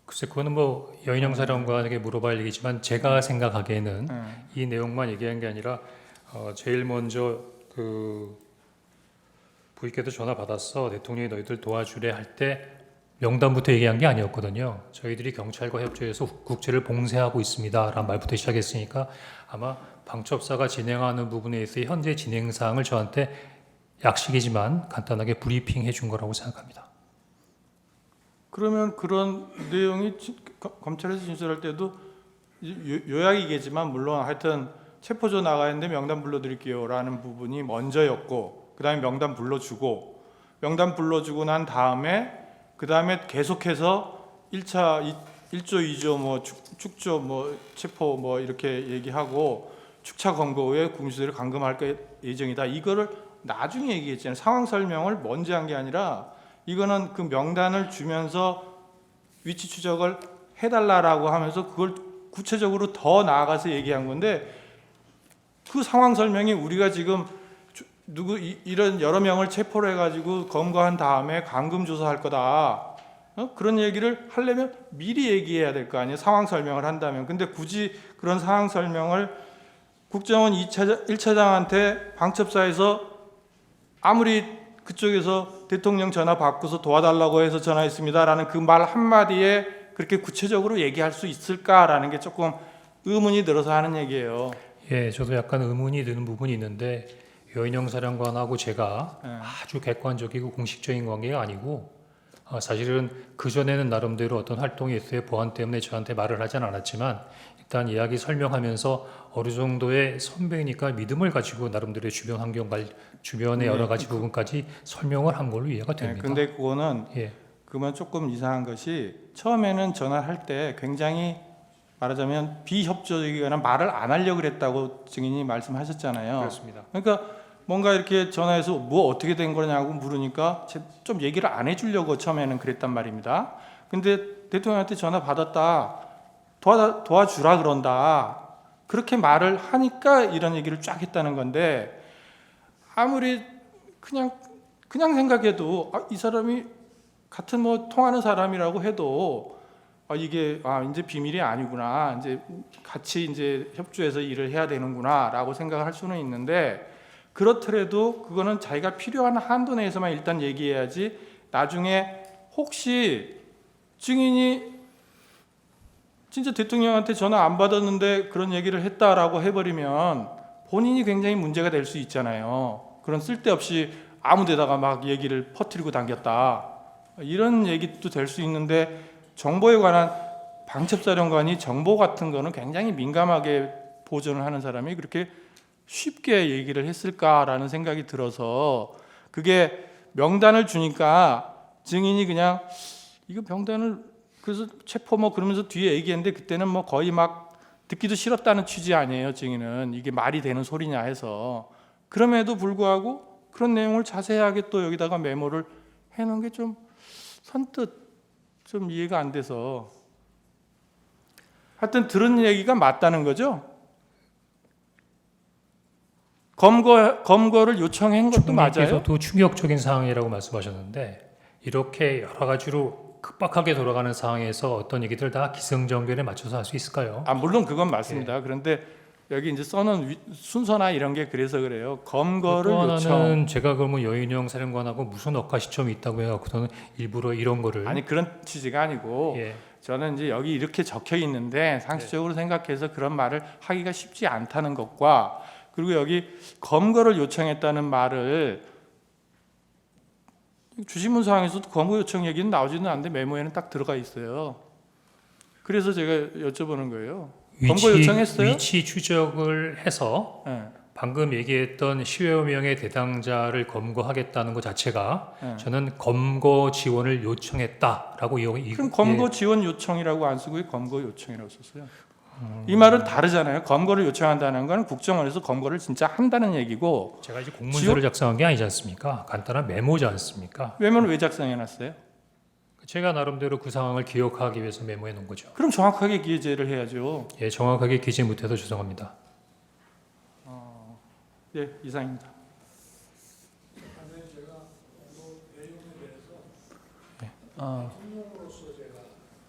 글쎄 그거는 뭐 여인영 사령관에게 물어봐야 얘기지만 제가 생각하기에는 이 내용만 얘기한 게 아니라 제일 먼저 그 부인께도 전화 받았어 대통령이 너희들 도와주래 할 때 명단부터 얘기한 게 아니었거든요. 저희들이 경찰과 협조해서 국제를 봉쇄하고 있습니다라는 말부터 시작했으니까 아마 방첩사가 진행하는 부분에 있어 현재 진행 사항을 저한테 약식이지만 간단하게 브리핑해 준 거라고 생각합니다. 그러면 그런 내용이 검찰에서 진술할 때도 요약이겠지만 물론 하여튼 체포조 나가는데 명단 불러드릴게요라는 부분이 먼저였고 그 다음에 명단 불러주고 명단 불러주고 난 다음에 그 다음에 계속해서 1차 1조 2조 뭐 축조 뭐 체포 뭐 이렇게 얘기하고 축차 검거 후에 구금시설을 감금할 예정이다. 이거를 나중에 얘기했잖아요. 상황 설명을 먼저 한 게 아니라 이거는 그 명단을 주면서 위치 추적을 해달라라고 하면서 그걸 구체적으로 더 나아가서 얘기한 건데 그 상황 설명이 우리가 지금 이런 여러 명을 체포를 해가지고 검거한 다음에 감금 조사할 거다. 그런 얘기를 하려면 미리 얘기해야 될 거 아니에요. 상황 설명을 한다면. 근데 굳이 그런 상황 설명을 국정원 1차장한테 방첩사에서 아무리 그쪽에서 대통령 전화 받고서 도와달라고 해서 전화했습니다라는 그 말 한마디에 그렇게 구체적으로 얘기할 수 있을까라는 게 조금 의문이 들어서 하는 얘기예요. 예, 저도 약간 의문이 드는 부분이 있는데 여인영 사령관하고 제가 아주 객관적이고 공식적인 관계가 아니고 사실은 그전에는 나름대로 어떤 활동이 있어요. 보안 때문에 저한테 말을 하진 않았지만 일단 이야기 설명하면서 어느 정도의 선배니까 믿음을 가지고 나름대로의 주변 환경 주변의 여러 가지 부분까지 설명을 한 걸로 이해가 됩니다. 근데 그거는 예. 그러면 조금 이상한 것이 처음에는 전화할 때 굉장히 말하자면 비협조적이거나 말을 안 하려고 그랬다고 증인이 말씀하셨잖아요. 그렇습니다. 그러니까 뭔가 이렇게 전화해서 뭐 어떻게 된 거냐고 물으니까 좀 얘기를 안 해주려고 처음에는 그랬단 말입니다. 근데 대통령한테 전화 받았다. 도와주라 그런다. 그렇게 말을 하니까 이런 얘기를 쫙 했다는 건데 아무리 그냥 생각해도 이 사람이 같은 뭐 통하는 사람이라고 해도 이게 이제 비밀이 아니구나. 이제 같이 이제 협조해서 일을 해야 되는구나라고 생각을 할 수는 있는데 그렇더라도 그거는 자기가 필요한 한도 내에서만 일단 얘기해야지. 나중에 혹시 증인이 진짜 대통령한테 전화 안 받았는데 그런 얘기를 했다라고 해버리면 본인이 굉장히 문제가 될 수 있잖아요. 그런 쓸데없이 아무 데다가 막 얘기를 퍼뜨리고 당겼다. 이런 얘기도 될 수 있는데 정보에 관한 방첩사령관이 정보 같은 거는 굉장히 민감하게 보존을 하는 사람이 그렇게 쉽게 얘기를 했을까라는 생각이 들어서 그게 명단을 주니까 증인이 그냥 이거 명단을 그래서 체포 뭐 그러면서 뒤에 얘기했는데 그때는 뭐 거의 막 듣기도 싫었다는 취지 아니에요. 증인은 이게 말이 되는 소리냐 해서 그럼에도 불구하고 그런 내용을 자세하게 또 여기다가 메모를 해놓은 게 좀 선뜻 좀 이해가 안 돼서 하여튼 들은 얘기가 맞다는 거죠. 검거를 요청한 것도 맞아요. 총리께서도 충격적인 상황이라고 말씀하셨는데 이렇게 여러 가지로 급박하게 돌아가는 상황에서 어떤 얘기들 다 기승전결에 맞춰서 할 수 있을까요? 물론 그건 맞습니다. 그런데 여기 이제 써놓은 순서나 이런 게 그래서 그래요. 검거를 또 하나는 요청. 제가 그러면 여인영 사령관하고 무슨 억가 시점이 있다고 해갖고서는 일부러 이런 거를 아니 그런 취지가 아니고 예. 저는 이제 여기 이렇게 적혀 있는데 상식적으로 생각해서 그런 말을 하기가 쉽지 않다는 것과 그리고 여기 검거를 요청했다는 말을 주신문 사항에서도 검거 요청 얘기는 나오지는 않는데 메모에는 딱 들어가 있어요. 그래서 제가 여쭤보는 거예요. 검거 요청했어요? 위치 추적을 해서 네. 방금 얘기했던 10여 명의 대상자를 검거하겠다는 것 자체가 네. 저는 검거 지원을 요청했다라고 그럼 검거 지원 요청이라고 안 쓰고 왜 검거 요청이라고 썼어요? 이 말은 다르잖아요. 검거를 요청한다는 건 국정원에서 검거를 진짜 한다는 얘기고 제가 이제 공문서를 작성한 게 아니지 않습니까? 간단한 메모지 않습니까? 메모는 왜 작성해놨어요? 제가 나름대로 그 상황을 기억하기 위해서 메모해 놓은 거죠. 그럼 정확하게 기재를 해야죠. 예, 정확하게 기재 못해서 죄송합니다. 네, 이상입니다.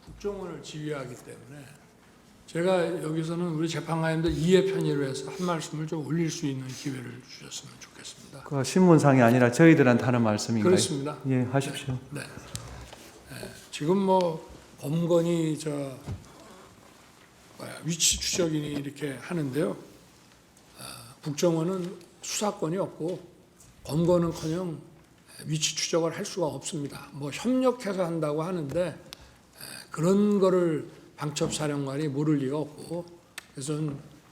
국정원을 지휘하기 때문에 제가 여기서는 우리 재판관님들 이해 편의를 해서 한 말씀을 좀 올릴 수 있는 기회를 주셨으면 좋겠습니다. 그 신문상이 아니라 저희들한테 하는 말씀인가요? 그렇습니다. 예, 하십시오. 네. 지금 뭐 검건이 위치 추적이니 이렇게 하는데요. 국정원은 수사권이 없고 검거는커녕 위치 추적을 할 수가 없습니다. 뭐 협력해서 한다고 하는데 그런 거를 방첩사령관이 모를 리가 없고 그래서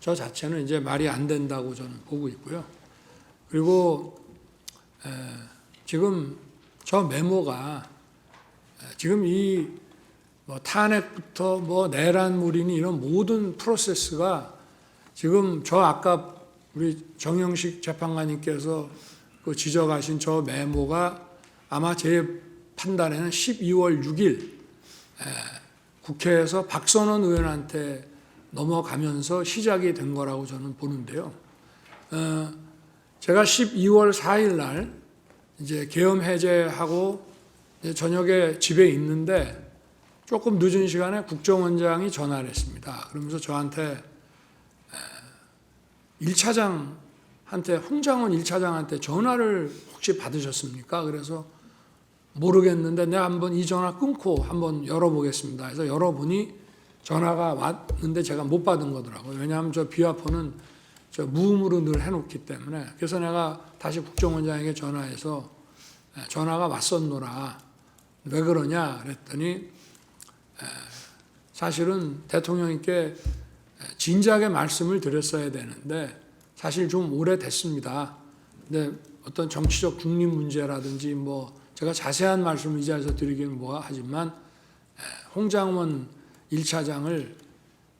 저 자체는 이제 말이 안 된다고 저는 보고 있고요. 그리고 지금 저 메모가 지금 이 뭐 탄핵부터 뭐 내란물이니 이런 모든 프로세스가 지금 저 아까 우리 정영식 재판관님께서 그 지적하신 저 메모가 아마 제 판단에는 12월 6일 국회에서 박선원 의원한테 넘어가면서 시작이 된 거라고 저는 보는데요. 제가 12월 4일 날 이제 계엄 해제하고 이제 저녁에 집에 있는데 조금 늦은 시간에 국정원장이 전화를 했습니다. 그러면서 저한테 1차장한테 홍장원 1차장한테 전화를 혹시 받으셨습니까? 그래서 모르겠는데 내가 한번 이 전화 끊고 한번 열어보겠습니다. 그래서 열어보니 전화가 왔는데 제가 못 받은 거더라고요. 왜냐하면 저 비화포는 저 무음으로 늘 해놓기 때문에. 그래서 내가 다시 국정원장에게 전화해서 전화가 왔었노라. 왜 그러냐 그랬더니 사실은 대통령님께 진작에 말씀을 드렸어야 되는데 사실 좀 오래됐습니다. 근데 어떤 정치적 중립 문제라든지 뭐 제가 자세한 말씀을 이 자리에서 드리기는 하지만 홍장원 1차장을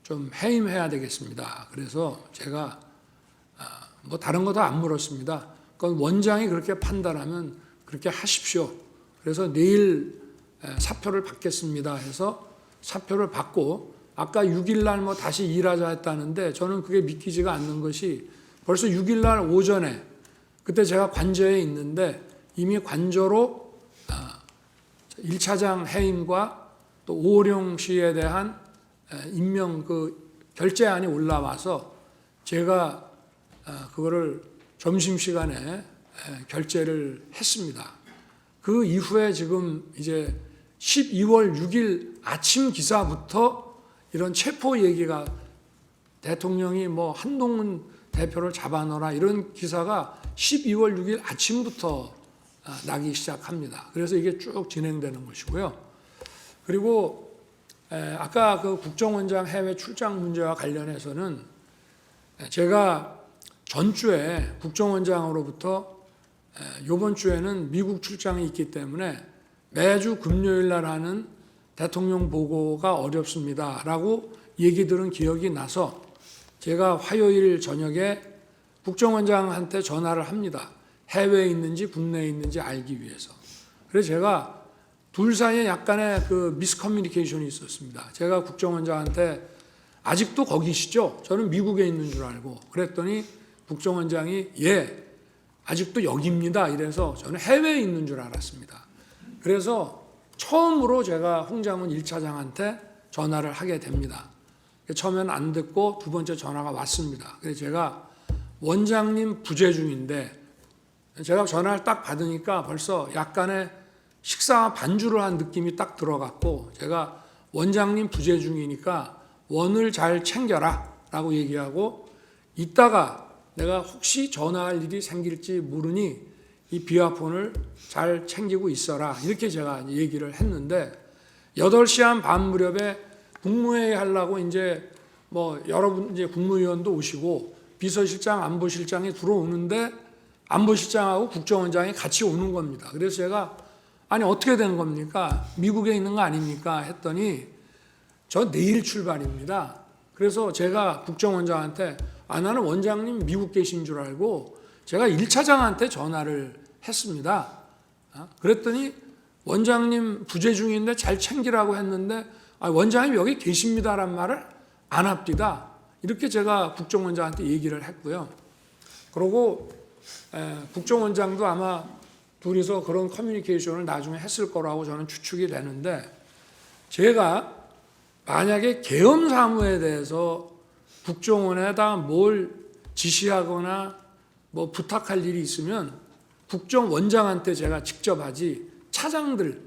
좀 해임해야 되겠습니다. 그래서 제가 뭐 다른 거 다 안 물었습니다. 그건 원장이 그렇게 판단하면 그렇게 하십시오. 그래서 내일 사표를 받겠습니다 해서 사표를 받고 아까 6일 날 뭐 다시 일하자 했다는데 저는 그게 믿기지가 않는 것이 벌써 6일 날 오전에 그때 제가 관저에 있는데 이미 관저로 1차장 해임과 또 오호령 씨에 대한 임명 그 결재안이 올라와서 제가 그거를 점심시간에 결재를 했습니다. 그 이후에 지금 이제 12월 6일 아침 기사부터 이런 체포 얘기가 대통령이 뭐 한동훈 대표를 잡아넣어라 이런 기사가 12월 6일 아침부터 나기 시작합니다. 그래서 이게 쭉 진행되는 것이고요. 그리고 아까 그 국정원장 해외 출장 문제와 관련해서는 제가 전주에 국정원장으로부터 이번 주에는 미국 출장이 있기 때문에 매주 금요일 날 하는 대통령 보고가 어렵습니다라고 얘기 들은 기억이 나서 제가 화요일 저녁에 국정원장한테 전화를 합니다. 해외에 있는지 국내에 있는지 알기 위해서. 그래서 제가 둘 사이에 약간의 그 미스커뮤니케이션이 있었습니다. 제가 국정원장한테 아직도 거기시죠? 저는 미국에 있는 줄 알고 그랬더니 국정원장이 예, 아직도 여기입니다. 이래서 저는 해외에 있는 줄 알았습니다. 그래서 처음으로 제가 홍장훈 1차장한테 전화를 하게 됩니다. 처음에는 안 듣고 두 번째 전화가 왔습니다. 그래서 제가 원장님 부재 중인데 제가 전화를 딱 받으니까 벌써 약간의 식사 반주를 한 느낌이 딱 들어갔고 제가 원장님 부재 중이니까 원을 잘 챙겨라 라고 얘기하고 이따가 내가 혹시 전화할 일이 생길지 모르니 이 비화폰을 잘 챙기고 있어라 이렇게 제가 얘기를 했는데 8시 한 반 무렵에 국무회의 하려고 이제 뭐 여러분 이제 국무위원도 오시고 비서실장 안보실장이 들어오는데 안보실장하고 국정원장이 같이 오는 겁니다. 그래서 제가 아니 어떻게 되는 겁니까? 미국에 있는 거 아닙니까? 했더니 저 내일 출발입니다. 그래서 제가 국정원장한테 나는 원장님 미국 계신 줄 알고 제가 1차장한테 전화를 했습니다. 그랬더니 원장님 부재 중인데 잘 챙기라고 했는데 원장님 여기 계십니다란 말을 안 합니다. 이렇게 제가 국정원장한테 얘기를 했고요. 그리고 국정원장도 아마 둘이서 그런 커뮤니케이션을 나중에 했을 거라고 저는 추측이 되는데 제가 만약에 계엄 사무에 대해서 국정원에다 뭘 지시하거나 뭐 부탁할 일이 있으면 국정원장한테 제가 직접 하지 차장들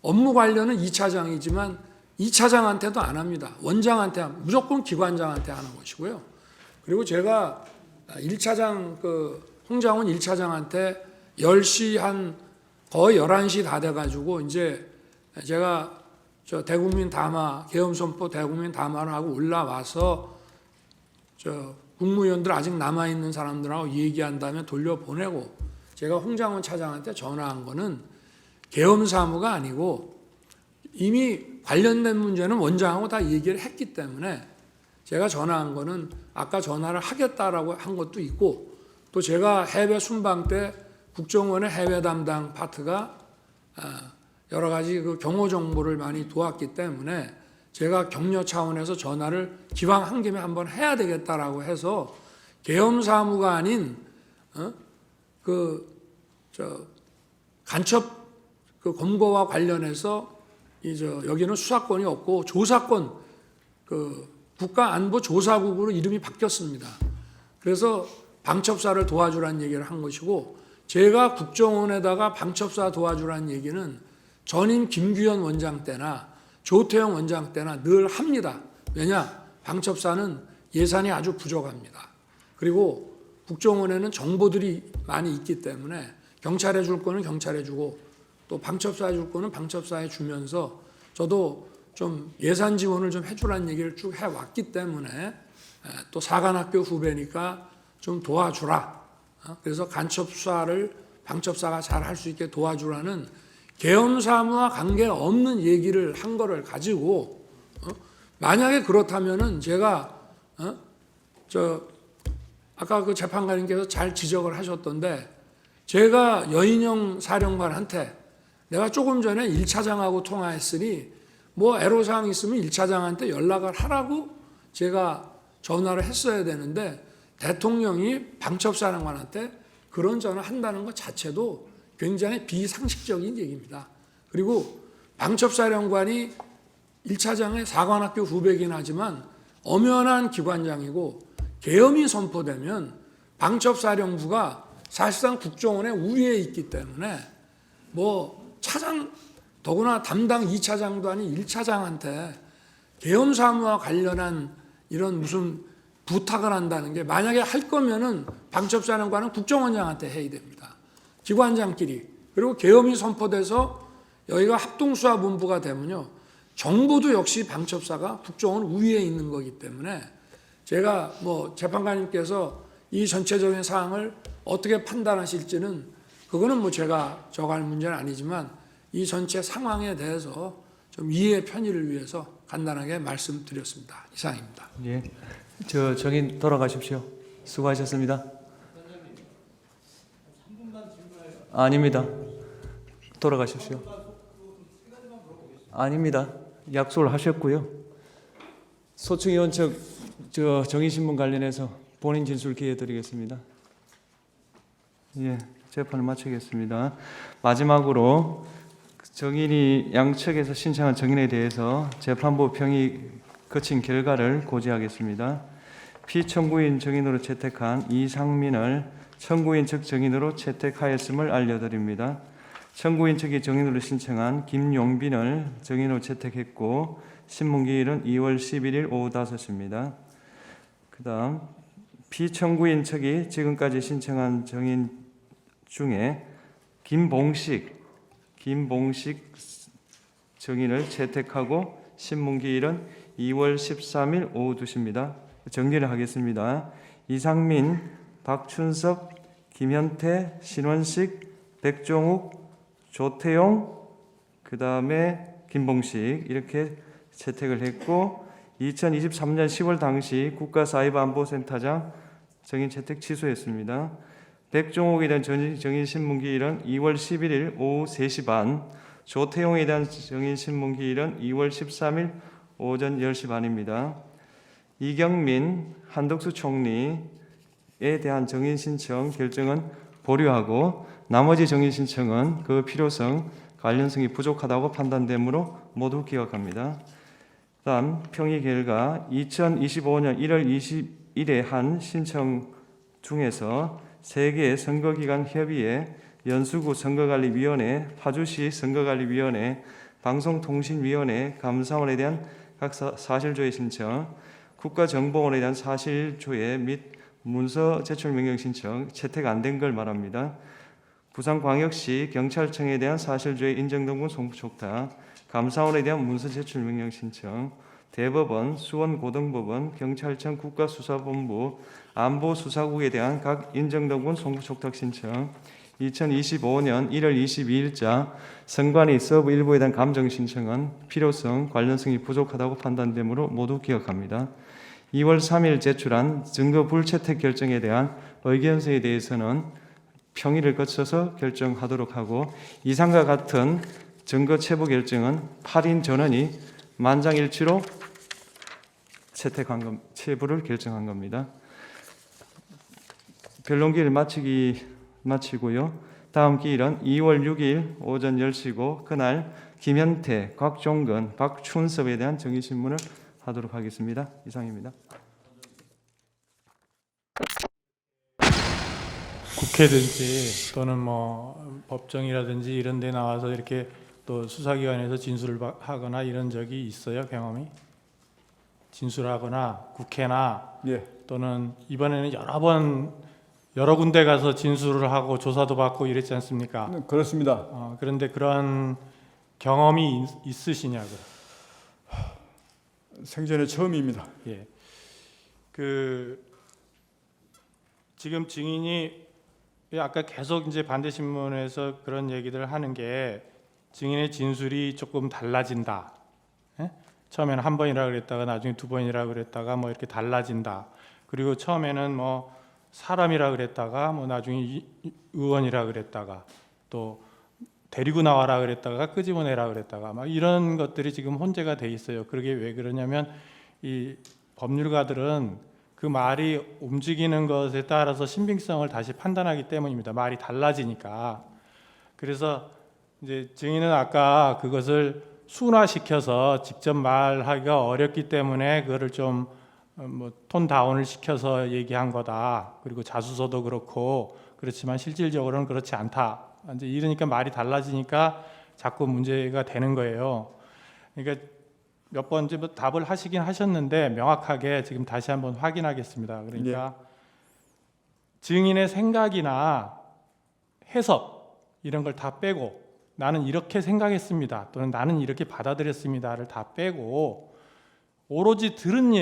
업무 관련은 2차장이지만 2차장한테도 안 합니다. 원장한테 무조건 기관장한테 하는 것이고요. 그리고 제가 1차장 그 홍장훈 1차장한테 10시 한 거의 11시 다 돼가지고 이제 제가 저 대국민 담화 계엄 선포 대국민 담화를 하고 올라와서 저 국무위원들 아직 남아 있는 사람들하고 얘기한 다음에 돌려보내고 제가 홍장훈 차장한테 전화한 거는 계엄 사무가 아니고 이미 관련된 문제는 원장하고 다 얘기를 했기 때문에 제가 전화한 거는 아까 전화를 하겠다라고 한 것도 있고 또 제가 해외 순방 때 국정원의 해외 담당 파트가 여러 가지 그 경호 정보를 많이 도왔기 때문에 제가 격려 차원에서 전화를 기왕 한 김에 한번 해야 되겠다라고 해서 계엄 사무가 아닌 간첩 그 검거와 관련해서 여기는 수사권이 없고 조사권 그 국가안보조사국으로 이름이 바뀌었습니다. 그래서 방첩사를 도와주라는 얘기를 한 것이고 제가 국정원에다가 방첩사 도와주라는 얘기는 전임 김규현 원장 때나 조태영 원장 때나 늘 합니다. 왜냐? 방첩사는 예산이 아주 부족합니다. 그리고 국정원에는 정보들이 많이 있기 때문에 경찰에 줄 거는 경찰에 주고 또 방첩사에 줄 거는 방첩사에 주면서 저도 좀 예산 지원을 좀 해주라는 얘기를 쭉 해왔기 때문에 또 사관학교 후배니까 좀 도와주라. 그래서 간첩 수사를 방첩사가 잘 할 수 있게 도와주라는 계엄 사무와 관계없는 얘기를 한 거를 가지고 만약에 그렇다면은 제가 아까 그 재판관님께서 잘 지적을 하셨던데 제가 여인영 사령관한테 내가 조금 전에 1차장하고 통화했으니 뭐 애로사항 있으면 1차장한테 연락을 하라고 제가 전화를 했어야 되는데 대통령이 방첩사령관한테 그런 전화 한다는 것 자체도 굉장히 비상식적인 얘기입니다. 그리고 방첩사령관이 1차장의 사관학교 후배긴 하지만 엄연한 기관장이고 계엄이 선포되면 방첩사령부가 사실상 국정원의 우위에 있기 때문에 뭐 차장 더구나 담당 2차장도 아닌 1차장한테 계엄 사무와 관련한 이런 무슨 부탁을 한다는 게 만약에 할 거면은 방첩사령관은 국정원장한테 해야 됩니다. 기관장끼리. 그리고 계엄이 선포돼서 여기가 합동수사본부가 되면요. 정부도 역시 방첩사가 국정원 우위에 있는 거기 때문에 제가 뭐 재판관님께서 이 전체적인 사항을 어떻게 판단하실지는 그거는 뭐 제가 정할 문제는 아니지만 이 전체 상황에 대해서 좀 이해의 편의를 위해서 간단하게 말씀드렸습니다. 이상입니다. 예. 저 정인 돌아가십시오. 수고하셨습니다. 아닙니다. 돌아가십시오. 아닙니다. 약속을 하셨고요. 소충 의원 저 정의신문 관련해서 본인 진술 기회 드리겠습니다. 예, 재판을 마치겠습니다. 마지막으로 정인이 양측에서 신청한 정인에 대해서 재판부 평의 거친 결과를 고지하겠습니다. 피청구인 정인으로 채택한 이상민을 청구인 측 정인으로 채택하였음을 알려드립니다. 청구인 측이 정인으로 신청한 김용빈을 정인으로 채택했고 신문기일은 2월 11일 오후 5시입니다. 그 다음 피청구인 측이 지금까지 신청한 정인 중에 김봉식 정인을 채택하고 신문기일은 2월 13일 오후 2시입니다. 정리를 하겠습니다. 이상민, 박춘섭, 김현태, 신원식, 백종욱, 조태용, 그 다음에 김봉식 이렇게 채택을 했고 2023년 10월 당시 국가사이버안보센터장 정인 채택 취소했습니다. 백종욱에 대한 정인 신문기일은 2월 11일 오후 3시 반, 조태용에 대한 정인 신문기일은 2월 13일 오전 10시 반입니다. 이경민, 한덕수 총리에 대한 정인 신청 결정은 보류하고 나머지 정인 신청은 그 필요성, 관련성이 부족하다고 판단되므로 모두 기각합니다. 다음 평의 결과 2025년 1월 20일에 한 신청 중에서 3개의 선거기관 협의회, 연수구 선거관리위원회, 파주시 선거관리위원회, 방송통신위원회, 감사원에 대한 각 사실조회 신청, 국가정보원에 대한 사실조회 및 문서 제출 명령 신청 채택 안 된 걸 말합니다. 부산광역시 경찰청에 대한 사실조회 인정등본 송부 촉탁, 감사원에 대한 문서 제출 명령 신청, 대법원, 수원고등법원, 경찰청 국가수사본부, 안보수사국에 대한 각 인정등본 송부 촉탁 신청, 2025년 1월 22일자 선관위 서브 일부에 대한 감정 신청은 필요성, 관련성이 부족하다고 판단되므로 모두 기각합니다. 2월 3일 제출한 증거 불채택 결정에 대한 의견서에 대해서는 평의를 거쳐서 결정하도록 하고 이상과 같은 증거 체부 결정은 8인 전원이 만장일치로 체부를 결정한 겁니다. 변론기를 마치고요. 다음 기일은 2월 6일 오전 10시고 그날 김현태, 곽종근, 박춘섭에 대한 정의신문을 하도록 하겠습니다. 이상입니다. 국회든지 또는 뭐 법정이라든지 이런 데 나와서 이렇게 또 수사기관에서 진술을 하거나 이런 적이 있어요, 경험이? 진술하거나 국회나 또는 이번에는 여러 군데 가서 진술을 하고 조사도 받고 이랬지 않습니까? 네, 그렇습니다. 그런데 그런 경험이 있으시냐고요? 생전에 처음입니다. 예. 지금 증인이 아까 계속 이제 반대 신문에서 그런 얘기들 하는 게 증인의 진술이 조금 달라진다. 예? 처음에는 한 번이라 그랬다가 나중에 두 번이라 그랬다가 뭐 이렇게 달라진다. 그리고 처음에는 뭐 사람이라 그랬다가 뭐 나중에 의원이라 그랬다가 또 데리고 나와라 그랬다가 끄집어내라 그랬다가 막 이런 것들이 지금 혼재가 돼 있어요. 그게 왜 그러냐면 이 법률가들은 그 말이 움직이는 것에 따라서 신빙성을 다시 판단하기 때문입니다. 말이 달라지니까. 그래서 이제 증인은 아까 그것을 순화시켜서 직접 말하기가 어렵기 때문에 그거를 좀 톤 다운을 시켜서 얘기한 거다. 그리고 자수서도 그렇고 그렇지만 실질적으로는 그렇지 않다. 이제 이러니까 말이 달라지니까 자꾸 문제가 되는 거예요. 그러니까 몇 번 좀 답을 하시긴 하셨는데 명확하게 지금 다시 한번 확인하겠습니다. 그러니까 증인의 생각이나 해석 이런 걸 다 빼고 나는 이렇게 생각했습니다. 또는 나는 이렇게 받아들였습니다를 다 빼고 오로지 들은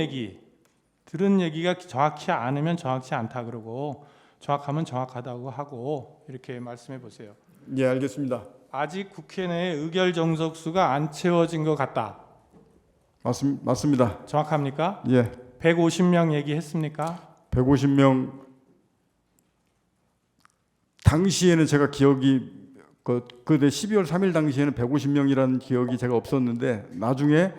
얘기가 정확히 않으면 정확치 않다 그러고 정확하면 정확하다고 하고 이렇게 말씀해 보세요. 예, 알겠습니다. 아직 국회 내에 의결 정석수가 안 채워진 것 같다. 맞습니다. 정확합니까? 예, 150명 얘기했습니까? 150명 당시에는 제가 기억이 그때 12월 3일 당시에는 150명이라는 기억이 제가 없었는데 나중에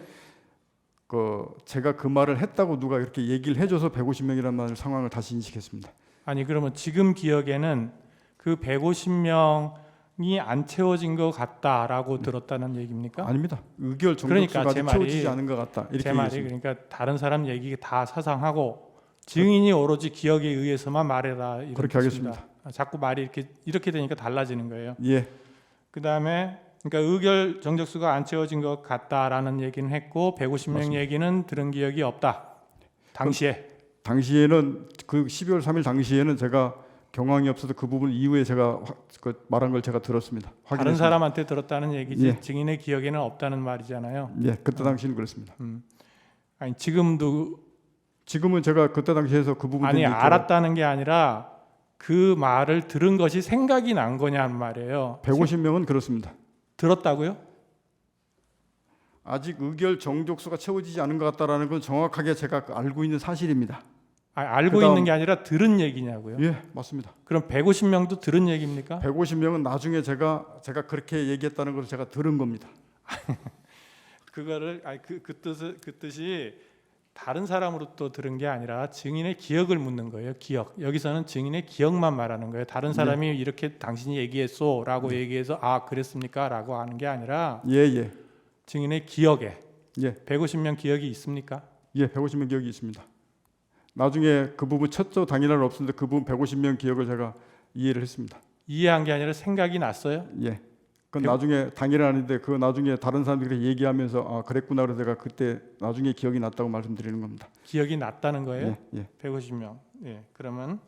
제가 그 말을 했다고 누가 이렇게 얘기를 해줘서 150명이라는 상황을 다시 인식했습니다. 아니 그러면 지금 기억에는 그 150명이 안 채워진 것 같다라고 들었다는 얘기입니까? 아닙니다. 의결 그러니까 정석수가 제 아직 말이- 채워지지 않은 것 같다. 이렇게 제 말이 얘기했습니다. 그러니까 다른 사람 얘기 다 사상하고 증인이 오로지 기억에 의해서만 말해라 이런 그렇게 뜻입니다. 하겠습니다. 자꾸 말이 이렇게 되니까 달라지는 거예요. 예, 그다음에 그러니까 의결 정적수가 안 채워진 것 같다라는 얘기는 했고 150명 맞습니다. 얘기는 들은 기억이 없다. 당시에는 그 12월 3일 당시에는 제가 경황이 없어서 그 부분 이후에 제가 말한 걸 제가 들었습니다. 다른 확인했습니다. 사람한테 들었다는 얘기지 예. 증인의 기억에는 없다는 말이잖아요. 예, 그때 당시는 그렇습니다. 아니 지금은 제가 그때 당시에서 그 부분 아니 알았다는 게 아니라 그 말을 들은 것이 생각이 난 거냐는 말이에요. 150명은 그렇습니다. 들었다고요? 아직 의결 정족수가 채워지지 않은 것 같다라는 건 정확하게 제가 알고 있는 사실입니다. 알고 그다음- 있는 게 아니라 들은 얘기냐고요? 예, 맞습니다. 그럼 150명도 들은 얘기입니까? 150명은 나중에 제가 그렇게 얘기했다는 것을 제가 들은 겁니다. 그거를 그 뜻이 다른 사람으로 또 들은 게 아니라 증인의 기억을 묻는 거예요. 기억. 여기서는 증인의 기억만 말하는 거예요. 다른 사람이 이렇게 당신이 얘기했소라고 얘기해서 아 그랬습니까라고 하는 게 아니라 예. 증인의 기억에 예. 150명 기억이 있습니까? 예, 150명 기억이 있습니다. 나중에 그 부분 첫째 당일날 없었는데 그 부분 150명 기억을 제가 이해를 했습니다. 이해한 게 아니라 생각이 났어요. 예. 그건 나중에 당일은 아닌데 그 나중에 다른 사람들이 얘기하면서 아 그랬구나 그래서 제가 그때 나중에 기억이 났다고 말씀드리는 겁니다. 기억이 났다는 거예요. 예. 150명. 예. 그러면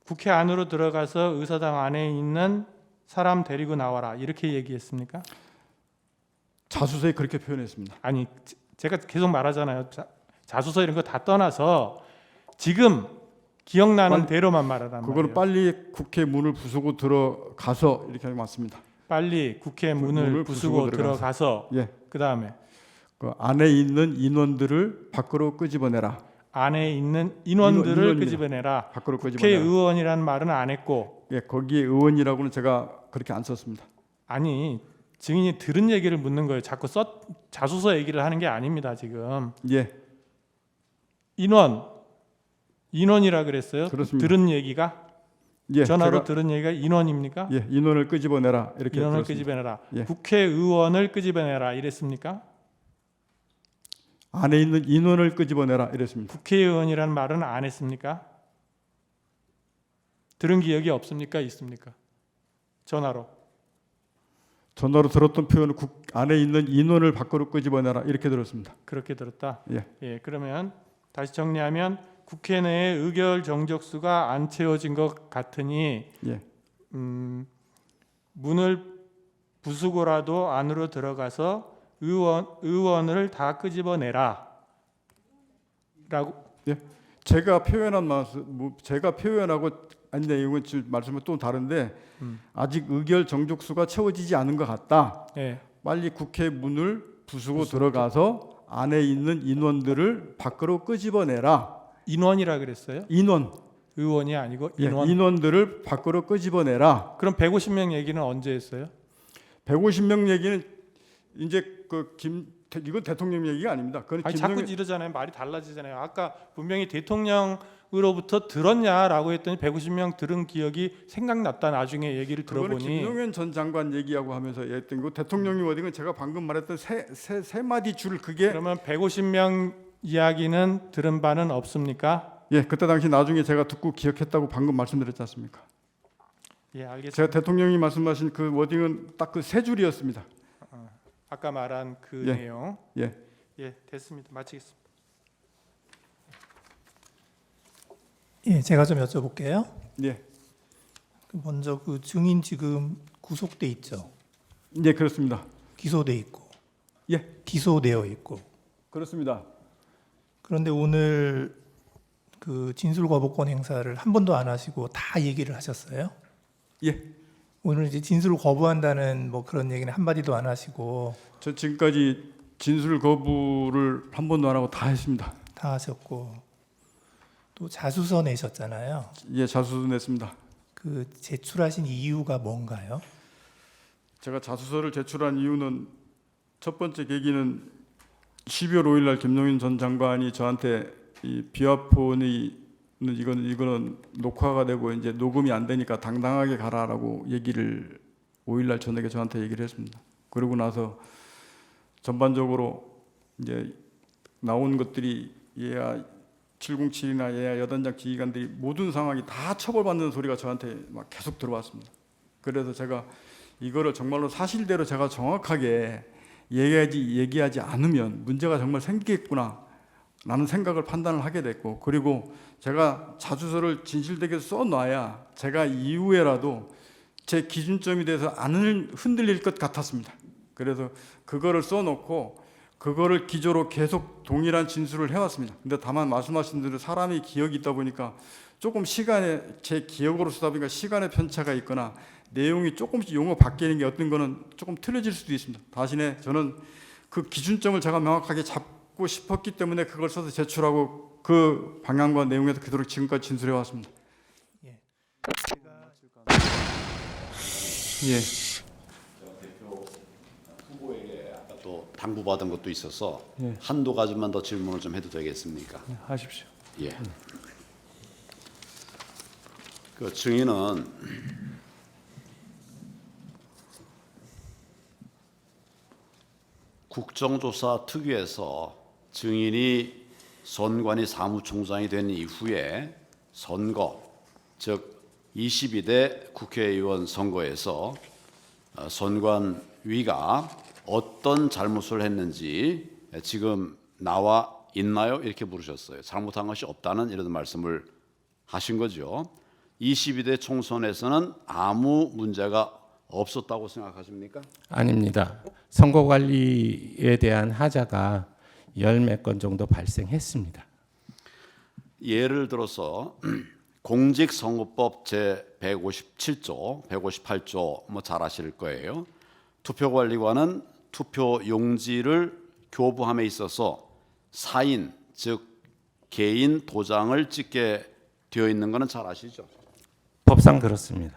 국회 안으로 들어가서 의사당 안에 있는 사람 데리고 나와라 이렇게 얘기했습니까? 자수서에 그렇게 표현했습니다. 아니 제가 계속 말하잖아요. 자수서 이런 거 다 떠나서 지금 기억나는 대로만 말하란 그거는 말이에요. 빨리 국회 문을 부수고 들어가서 이렇게 하는 게 맞습니다. 빨리 국회 문을 문을 부수고 부수고 들어가서 예. 그다음에 그 안에 있는 인원들을 밖으로 끄집어내라. 안에 있는 인원들을 인원입니다. 끄집어내라. 밖으로 끄집어내라. 국회의원이라는 말은 안 했고 예, 거기에 의원이라고는 제가 그렇게 안 썼습니다. 아니 증인이 들은 얘기를 묻는 거예요. 자꾸 자수서 얘기를 하는 게 아닙니다. 지금 예, 인원이라 그랬어요. 그렇습니다. 들은 얘기가 예, 전화로 제가- 들은 얘기가 인원입니까? 예, 인원을 끄집어내라 이렇게 인원을 들었습니다. 끄집어내라. 예. 국회의원을 끄집어내라 이랬습니까? 안에 있는 인원을 끄집어내라 이랬습니다. 국회의원이라는 말은 안 했습니까? 들은 기억이 없습니까? 있습니까? 전화로. 전화로 들었던 표현은 안에 있는 인원을 밖으로 끄집어내라 이렇게 들었습니다. 그렇게 들었다. 예. 그러면 다시 정리하면 국회 내에 의결 정적수가 안 채워진 것 같으니 예. 문을 부수고라도 안으로 들어가서 의원을 다 끄집어내라. 라고 제가 표현한 제가 표현하고 아니 내용은 말씀은 또 다른데 아직 의결 정족수가 채워지지 않은 것 같다. 예. 빨리 국회 문을 부수고 들어가서 안에 있는 인원들을 밖으로 끄집어내라. 인원이라 그랬어요? 인원. 의원이 아니고 예, 인원. 인원들을 밖으로 끄집어내라. 그럼 150명 얘기는 언제 했어요? 150명 얘기는 이제 이건 대통령 얘기가 아닙니다. 그건 아니, 자꾸 이러잖아요. 말이 달라지잖아요. 아까 분명히 대통령으로부터 들었냐라고 했더니 150명 들은 기억이 생각났다. 나중에 얘기를 그거는 들어보니 김용현 전 장관 얘기하고 하면서 했던 거 대통령이 어디 건 제가 방금 말했던 세 마디 줄 그게 그러면 150명 이야기는 들은 바는 없습니까? 예 그때 당시 나중에 제가 듣고 기억했다고 방금 말씀드렸지 않습니까? 예, 알겠습니다. 제가 대통령이 말씀하신 그 워딩은 딱 그 세 줄이었습니다. 아까 말한 그 예. 내용. 예. 예, 됐습니다. 마치겠습니다. 예, 제가 좀 여쭤볼게요. 예. 먼저 그 증인 지금 구속돼 있죠. 예, 그렇습니다. 기소돼 있고. 예. 기소되어 있고. 그렇습니다. 그런데 오늘 그 진술 거부권 행사를 한 번도 안 하시고 다 얘기를 하셨어요? 예. 오늘 이제 진술을 거부한다는 뭐 그런 얘기는 한 마디도 안 하시고 저 지금까지 진술 거부를 한 번도 안 하고 다 했습니다. 다 하셨고 또 자수서 내셨잖아요. 예, 자수서 냈습니다. 그 제출하신 이유가 뭔가요? 제가 자수서를 제출한 이유는 첫 번째 계기는 12월 5일 날 김용인 전 장관이 저한테 이 비화폰이 이거는 녹화가 되고 이제 녹음이 안 되니까 당당하게 가라라고 얘기를 5일 날 저녁에 저한테 얘기를 했습니다. 그러고 나서 전반적으로 이제 나온 것들이 얘야 707이나 얘야 여단장 지휘관들이 모든 상황이 다 처벌받는 소리가 저한테 막 계속 들어왔습니다. 그래서 제가 이거를 정말로 사실대로 제가 정확하게 얘기하지 않으면 문제가 정말 생기겠구나 라는 생각을 판단을 하게 됐고, 그리고 제가 자수서를 진실되게 써놔야 제가 이후에라도 제 기준점이 돼서 안 흔들릴 것 같았습니다. 그래서 그거를 써놓고 그거를 기조로 계속 동일한 진술을 해왔습니다. 근데 다만 말씀하신 대로 사람이 기억이 있다 보니까 조금 시간에 제 기억으로 쓰다 보니까 시간의 편차가 있거나 내용이 조금씩 용어 바뀌는 게 어떤 거는 조금 틀려질 수도 있습니다. 대신에 저는 그 기준점을 제가 명확하게 잡고 싶었기 때문에 그걸 써서 제출하고 그 방향과 내용에서 그대로 지금까지 진술해 왔습니다. 예. 예. 후보에게 아까 또 당부받은 것도 있어서 예. 한두 가지만 더 질문을 좀 해도 되겠습니까? 하십시오. 예. 그 증인은 국정조사 특위에서 증인이 선관위 사무총장이 된 이후에 선거, 즉 22대 국회의원 선거에서 선관위가 어떤 잘못을 했는지 지금 나와 있나요? 이렇게 물으셨어요. 잘못한 것이 없다는 이런 말씀을 하신 거죠. 22대 총선에서는 아무 문제가 없었다고 생각하십니까? 아닙니다. 선거관리에 대한 하자가 10몇 건 정도 발생했습니다. 예를 들어서 공직선거법 제 157조, 158조 뭐 잘 아실 거예요. 투표관리관은 투표 용지를 교부함에 있어서 사인, 즉 개인 도장을 찍게 되어 있는 것은 잘 아시죠? 법상 그렇습니다.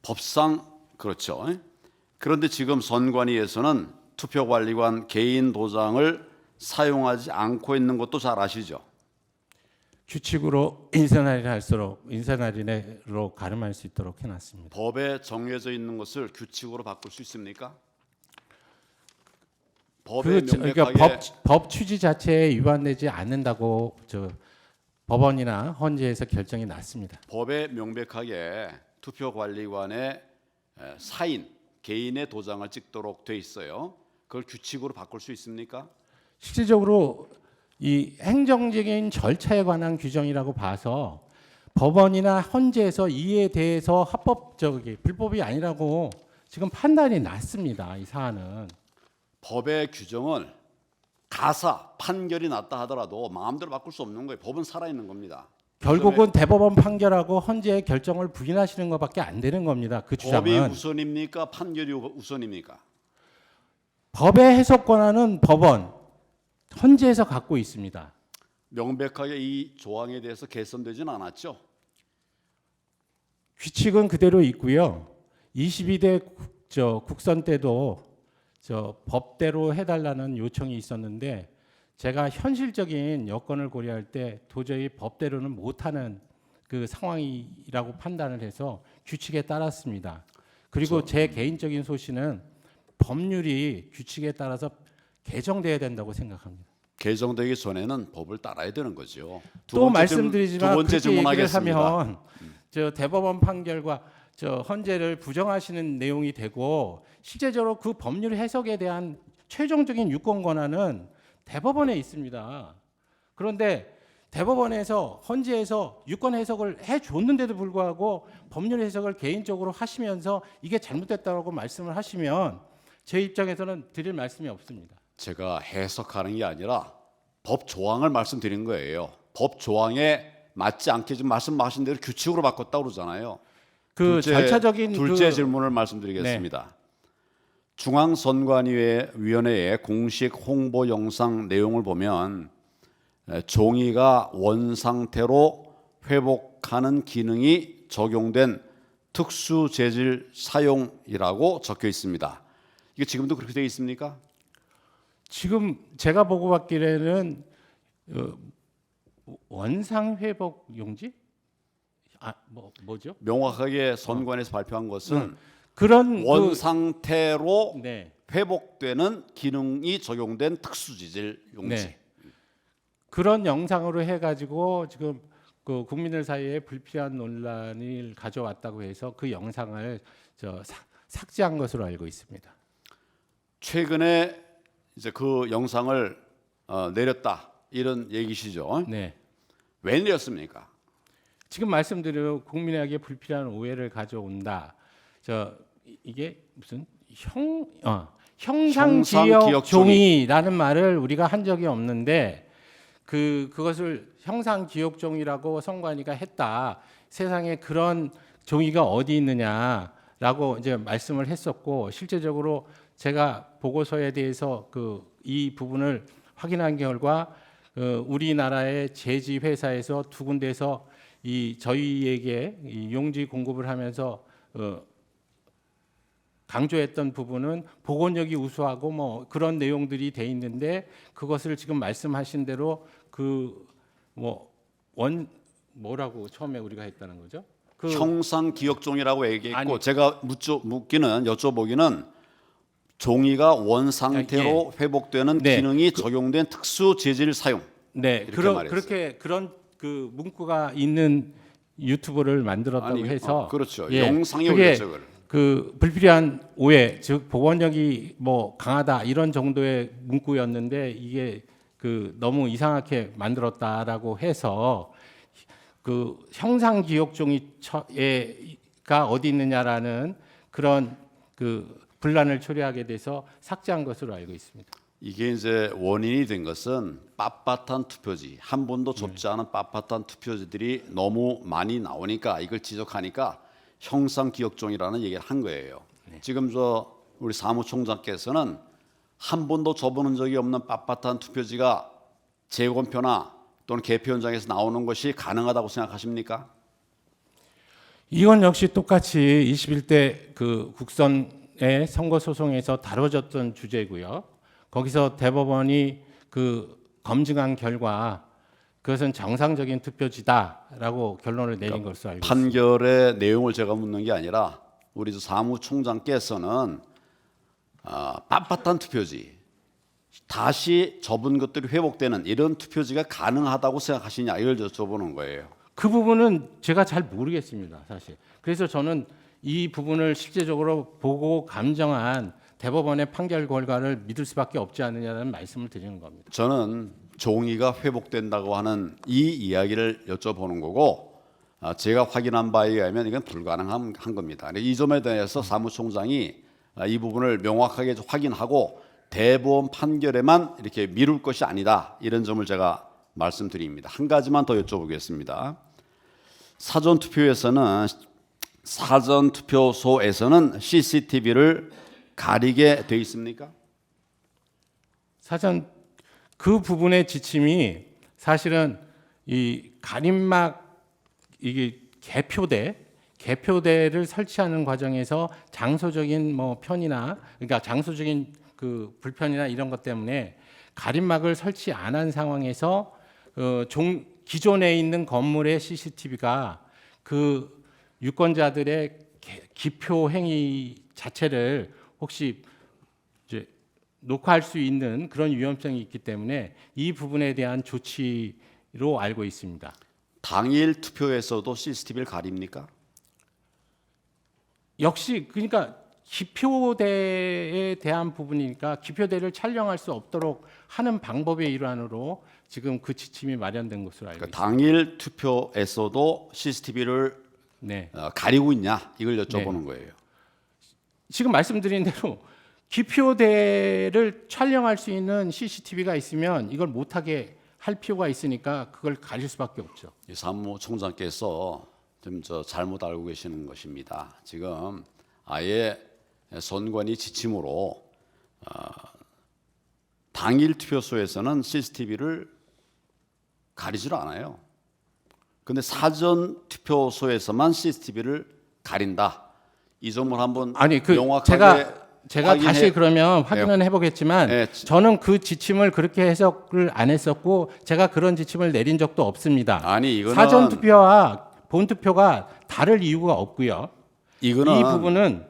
법상 그렇죠. 그런데 지금 선관위에서는 투표관리관 개인 도장을 사용하지 않고 있는 것도 잘 아시죠? 규칙으로 인사날인으로 가름할 수 있도록 해놨습니다. 법에 정해져 있는 것을 규칙으로 바꿀 수 있습니까? 법에 그러니까 명백하게 법 취지 자체에 위반되지 않는다고 법원이나 헌재에서 결정이 났습니다. 법에 명백하게 투표관리관의 사인, 개인의 도장을 찍도록 돼 있어요. 그걸 규칙으로 바꿀 수 있습니까? 실질적으로 이 행정적인 절차에 관한 규정이라고 봐서 법원이나 헌재에서 이에 대해서 불법이 아니라고 지금 판단이 났습니다. 이 사안은. 법의 규정을 가사 판결이 났다 하더라도 마음대로 바꿀 수 없는 거예요. 법은 살아있는 겁니다. 결국은 대법원 판결하고 헌재의 결정을 부인하시는 것밖에 안 되는 겁니다. 그 주장은. 법이 우선입니까? 판결이 우선입니까? 법의 해석 권한은 법원, 헌재에서 갖고 있습니다. 명백하게 이 조항에 대해서 개선되지는 않았죠. 규칙은 그대로 있고요. 22대 국선 때도 법대로 해달라는 요청이 있었는데 제가 현실적인 여건을 고려할 때 도저히 법대로는 못하는 그 상황이라고 판단을 해서 규칙에 따랐습니다. 그리고 제 개인적인 소신은 법률이 규칙에 따라서 개정돼야 된다고 생각합니다. 개정되기 전에는 법을 따라야 되는 거죠. 또 말씀드리지만 그렇게 얘기를 질문하겠습니다. 하면 대법원 판결과 헌재를 부정하시는 내용이 되고 실제적으로 그 법률 해석에 대한 최종적인 유권 권한은 대법원에 있습니다. 그런데 대법원에서 헌재에서 유권 해석을 해줬는데도 불구하고 법률 해석을 개인적으로 하시면서 이게 잘못됐다고 말씀을 하시면 제 입장에서는 드릴 말씀이 없습니다. 제가 해석하는 게 아니라 법 조항을 말씀드린 거예요. 법 조항에 맞지 않게 지금 말씀하신 대로 규칙으로 바꿨다고 그러잖아요. 그 절차적인 둘째 질문을 말씀드리겠습니다. 중앙선관위원회의 공식 홍보 영상 내용을 보면 종이가 원 상태로 회복하는 기능이 적용된 특수 재질 사용이라고 적혀 있습니다. 이게 지금도 그렇게 되어 있습니까? 지금 제가 보고 받기에는 원상 회복 용지? 뭐죠? 명확하게 선관에서 발표한 것은 그런 원 상태로 네. 회복되는 기능이 적용된 특수 재질 용지. 네. 그런 영상으로 해가지고 지금 그 국민들 사이에 불필요한 논란을 가져왔다고 해서 그 영상을 삭제한 것으로 알고 있습니다. 최근에 이제 그 영상을 내렸다 이런 얘기시죠? 네. 왜 내렸습니까? 지금 말씀드린 국민에게 불필요한 오해를 가져온다. 이게 무슨 형상기억 종이라는 말을 우리가 한 적이 없는데 그것을 형상기억종이라고 선관위가 했다. 세상에 그런 종이가 어디 있느냐라고 이제 말씀을 했었고 실제적으로 제가 보고서에 대해서 이 부분을 확인한 결과 우리나라의 제지 회사에서 두 군데서 저희에게 이 용지 공급을 하면서 강조했던 부분은 복원력이 우수하고 뭐 그런 내용들이 돼 있는데 그것을 지금 말씀하신 대로 뭐라고 처음에 우리가 했다는 거죠? 형상 기억종이라고 얘기했고 제가 여쭤보기는 종이가 원 상태로 회복되는 기능이 적용된 특수 재질 사용. 네, 그런 그 문구가 있는 유튜브를 만들었다고 해서 그렇죠. 예, 영상의 올려적을 불필요한 오해, 즉 복원력이 강하다 이런 정도의 문구였는데 이게 너무 이상하게 만들었다라고 해서 형상 기억종이가 어디 있느냐라는 그런 분란을 초래하게 돼서 삭제한 것으로 알고 있습니다. 이게 이제 원인이 된 것은 빳빳한 투표지, 한 번도 접지 않은 빳빳한 투표지들이 너무 많이 나오니까 이걸 지적하니까 형상 기억종이라는 얘기를 한 거예요. 지금 우리 사무총장께서는 한 번도 접어본 적이 없는 빳빳한 투표지가 재검표나 또는 개표 현장에서 나오는 것이 가능하다고 생각하십니까? 이건 역시 똑같이 21대 국선의 선거 소송에서 다뤄졌던 주제고요. 거기서 대법원이 검증한 결과 그것은 정상적인 투표지다라고 결론을 내린 것으로 알고 있습니다. 판결의 내용을 제가 묻는 게 아니라 우리 사무총장께서는 빳빳한 투표지, 다시 접은 것들이 회복되는 이런 투표지가 가능하다고 생각하시냐 이걸 여쭤보는 거예요. 그 부분은 제가 잘 모르겠습니다, 사실. 그래서 저는 이 부분을 실제적으로 보고 감정한 대법원의 판결 결과를 믿을 수밖에 없지 않느냐는 말씀을 드리는 겁니다. 저는 종이가 회복된다고 하는 이 이야기를 여쭤보는 거고 제가 확인한 바에 의하면 이건 불가능한 겁니다. 이 점에 대해서 사무총장이 이 부분을 명확하게 확인하고 대법원 판결에만 이렇게 미룰 것이 아니다 이런 점을 제가 말씀드립니다. 한 가지만 더 여쭤보겠습니다. 사전투표소에서는 CCTV를 가리게 돼 있습니까? 그 부분의 지침이 사실은 이 가림막 이게 개표대를 설치하는 과정에서 장소적인 편이나 그러니까 장소적인 불편이나 이런 것 때문에 가림막을 설치 안 한 상황에서 기존에 있는 건물의 CCTV가 유권자들의 기표 행위 자체를 혹시 녹화할 수 있는 그런 위험성이 있기 때문에 이 부분에 대한 조치로 알고 있습니다. 당일 투표에서도 CCTV를 가립니까? 역시 그러니까 기표대에 대한 부분이니까 기표대를 촬영할 수 없도록 하는 방법의 일환으로 지금 그 지침이 마련된 것으로 알고 있습니다. 당일 투표에서도 CCTV를 네. 가리고 있냐 이걸 여쭤보는 거예요. 지금 말씀드린 대로 기표대를 촬영할 수 있는 CCTV가 있으면 이걸 못하게 할 필요가 있으니까 그걸 가릴 수밖에 없죠. 이 사무총장께서 좀 잘못 알고 계시는 것입니다. 지금 아예 선관위 지침으로 당일 투표소에서는 CCTV를 가리질 않아요. 근데 사전 투표소에서만 CCTV를 가린다. 이 점을 한번 아니 명확하게 제가 다시 그러면 확인은 해보겠지만 네. 저는 그 지침을 그렇게 해석을 안 했었고 제가 그런 지침을 내린 적도 없습니다. 아니 이거는 사전 투표와 본 투표가 다를 이유가 없고요. 이거는 이 부분은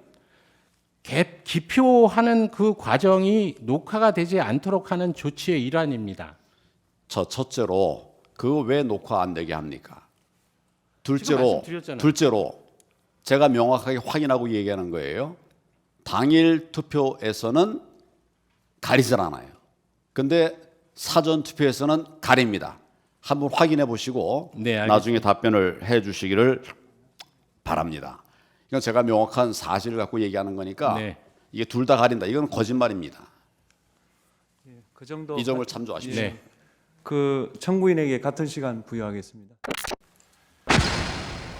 기표하는 그 과정이 녹화가 되지 않도록 하는 조치의 일환입니다. 첫째로 그거 왜 녹화 안 되게 합니까? 지금 말씀드렸잖아요. 둘째로 제가 명확하게 확인하고 얘기하는 거예요. 당일 투표에서는 가리질 않아요. 근데 사전 투표에서는 가립니다. 한번 확인해 보시고 네, 나중에 답변을 해 주시기를 바랍니다. 이건 제가 명확한 사실을 갖고 얘기하는 거니까 네. 이게 둘 다 가린다. 이건 거짓말입니다. 그 정도 이 점을 참조하십시오. 네. 그 청구인에게 같은 시간 부여하겠습니다.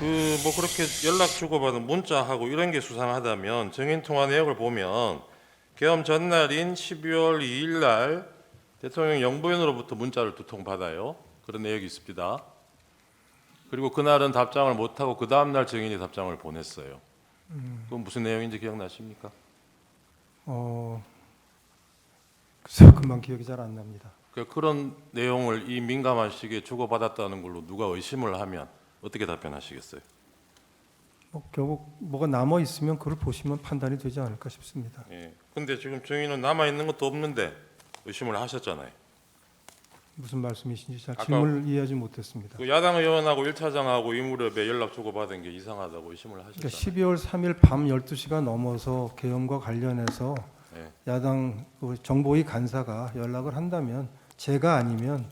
뭐 그렇게 연락 주고받은 문자하고 이런 게 수상하다면 증인 통화 내역을 보면 계엄 전날인 12월 2일 날 대통령 영부인으로부터 문자를 2통 받아요. 그런 내역이 있습니다. 그리고 그날은 답장을 못하고 그 다음날 증인이 답장을 보냈어요. 그건 무슨 내용인지 기억나십니까? 글쎄요, 금방 기억이 잘 안 납니다. 그런 내용을 이 민감한 시기에 주고받았다는 걸로 누가 의심을 하면 어떻게 답변하시겠어요? 결국 뭐가 남아 있으면 그걸 보시면 판단이 되지 않을까 싶습니다. 예. 근데 지금 증인은 남아 있는 것도 없는데 의심을 하셨잖아요. 무슨 말씀이신지 잘 아까 질문을 이해하지 못했습니다. 그 야당 의원하고 1차장하고 이 무렵에 연락 주고받은 게 이상하다고 의심을 하셨잖아요. 그러니까 12월 3일 밤 12시가 넘어서 계엄과 관련해서 네. 야당 정보위 간사가 연락을 한다면 제가 아니면